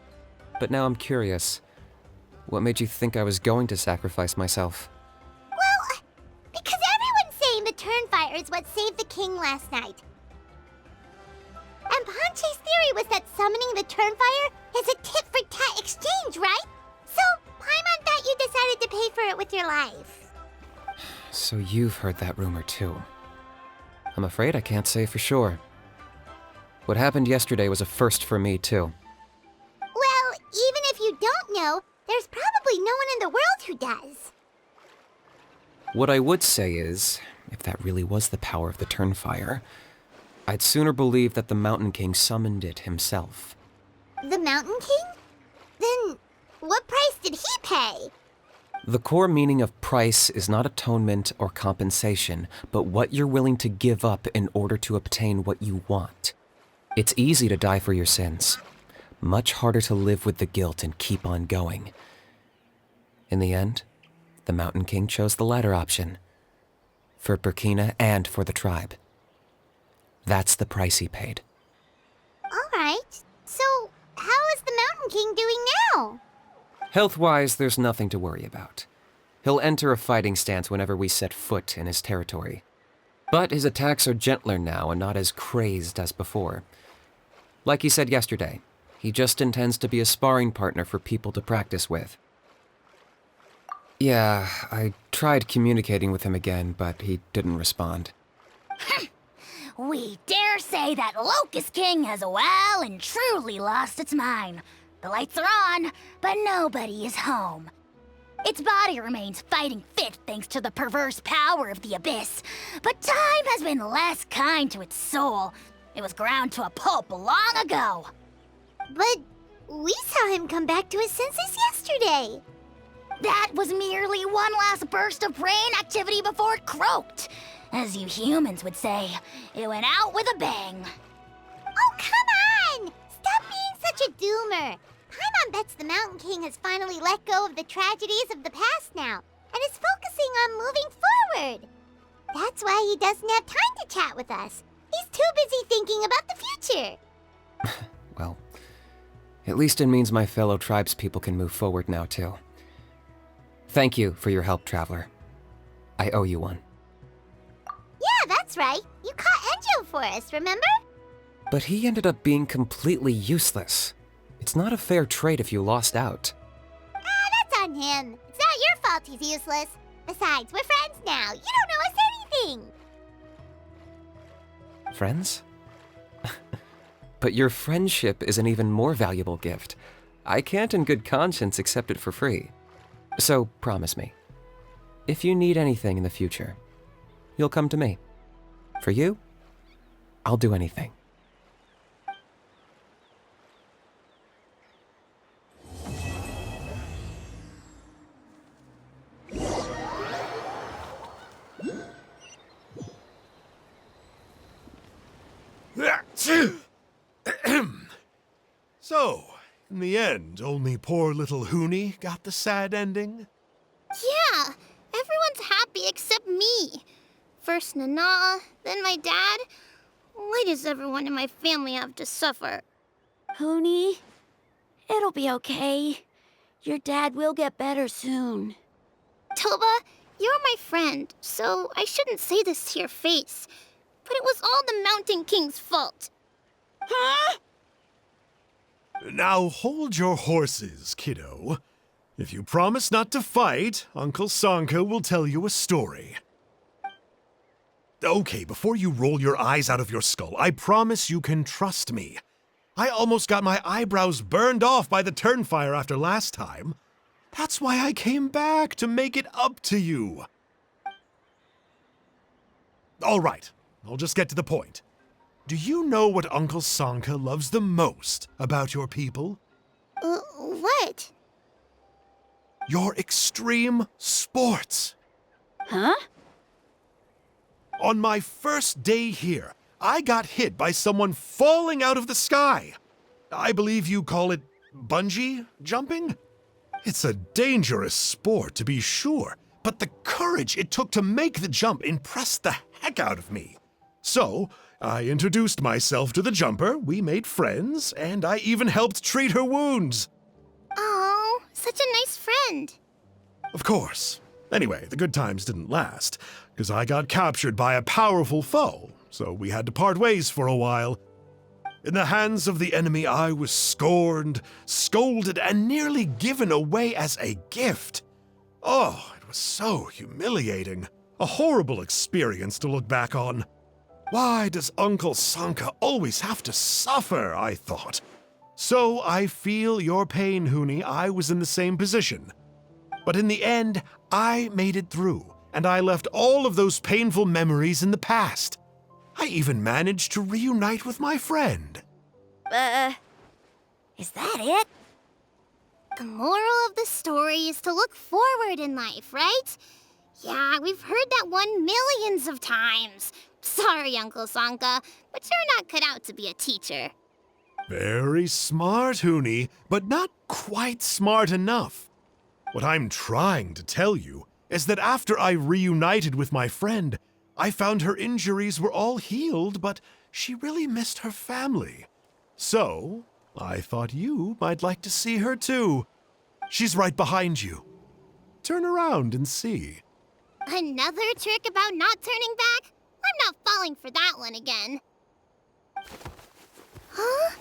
But now I'm curious. What made you think I was going to sacrifice myself? Well, because everyone's saying the Turnfire is what saved the king last night. And Ponche's theory was that summoning the Turnfire is a tit-for-tat exchange, right? So, Paimon thought you decided to pay for it with your life. So you've heard that rumor too. I'm afraid I can't say for sure. What happened yesterday was a first for me too. Well, even know, there's probably no one in the world who does. What I would say is, if that really was the power of the Turnfire, I'd sooner believe that the Mountain King summoned it himself. The Mountain King? Then what price did he pay? The core meaning of price is not atonement or compensation, but what you're willing to give up in order to obtain what you want. It's easy to die for your sins. Much harder to live with the guilt and keep on going. In the end, the Mountain King chose the latter option. For Burkina and for the tribe. That's the price he paid. All right. So, how is the Mountain King doing now? Health-wise, there's nothing to worry about. He'll enter a fighting stance whenever we set foot in his territory. But his attacks are gentler now and not as crazed as before. Like he said yesterday, he just intends to be a sparring partner for people to practice with. Yeah, I tried communicating with him again, but he didn't respond. We dare say that Locust King has well and truly lost its mind. The lights are on, but nobody is home. Its body remains fighting fit thanks to the perverse power of the Abyss, but time has been less kind to its soul. It was ground to a pulp long ago. But we saw him come back to his senses yesterday. That was merely one last burst of brain activity before it croaked. As you humans would say, it went out with a bang. Oh, come on! Stop being such a doomer. Paimon bets the Mountain King has finally let go of the tragedies of the past now, and is focusing on moving forward. That's why he doesn't have time to chat with us. He's too busy thinking about the future. Well, at least it means my fellow tribespeople can move forward now, too. Thank you for your help, Traveler. I owe you one. Yeah, that's right. You caught Enjo for us, remember? But he ended up being completely useless. It's not a fair trade if you lost out. That's on him. It's not your fault he's useless. Besides, we're friends now. You don't owe us anything. Friends? But your friendship is an even more valuable gift. I can't in good conscience accept it for free. So promise me, if you need anything in the future, you'll come to me. For you, I'll do anything. So, in the end, only poor little Hoonie got the sad ending? Yeah, everyone's happy except me. First Nana, then my dad. Why does everyone in my family have to suffer? Hoonie, it'll be okay. Your dad will get better soon. Toba, you're my friend, so I shouldn't say this to your face. But it was all the Mountain King's fault. Huh? Now hold your horses, kiddo. If you promise not to fight, Uncle Sanka will tell you a story. Okay, before you roll your eyes out of your skull, I promise you can trust me. I almost got my eyebrows burned off by the Turnfire after last time. That's why I came back, to make it up to you. All right, I'll just get to the point. Do you know what Uncle Sanka loves the most about your people? What? Your extreme sports. Huh? On my first day here, I got hit by someone falling out of the sky. I believe you call it bungee jumping? It's a dangerous sport, to be sure, but the courage it took to make the jump impressed the heck out of me. So, I introduced myself to the jumper, we made friends, and I even helped treat her wounds. Oh, such a nice friend. Of course. Anyway, the good times didn't last, because I got captured by a powerful foe, so we had to part ways for a while. In the hands of the enemy, I was scorned, scolded, and nearly given away as a gift. Oh, it was so humiliating. A horrible experience to look back on. Why does Uncle Sanka always have to suffer, I thought. So I feel your pain, Huni. I was in the same position. But in the end, I made it through, and I left all of those painful memories in the past. I even managed to reunite with my friend. Is that it? The moral of the story is to look forward in life, right? Yeah, we've heard that one millions of times. Sorry, Uncle Sanka, but you're not cut out to be a teacher. Very smart, Huni, but not quite smart enough. What I'm trying to tell you is that after I reunited with my friend, I found her injuries were all healed, but she really missed her family. So, I thought you might like to see her too. She's right behind you. Turn around and see. Another trick about not turning back? I'm not falling for that one again. Huh?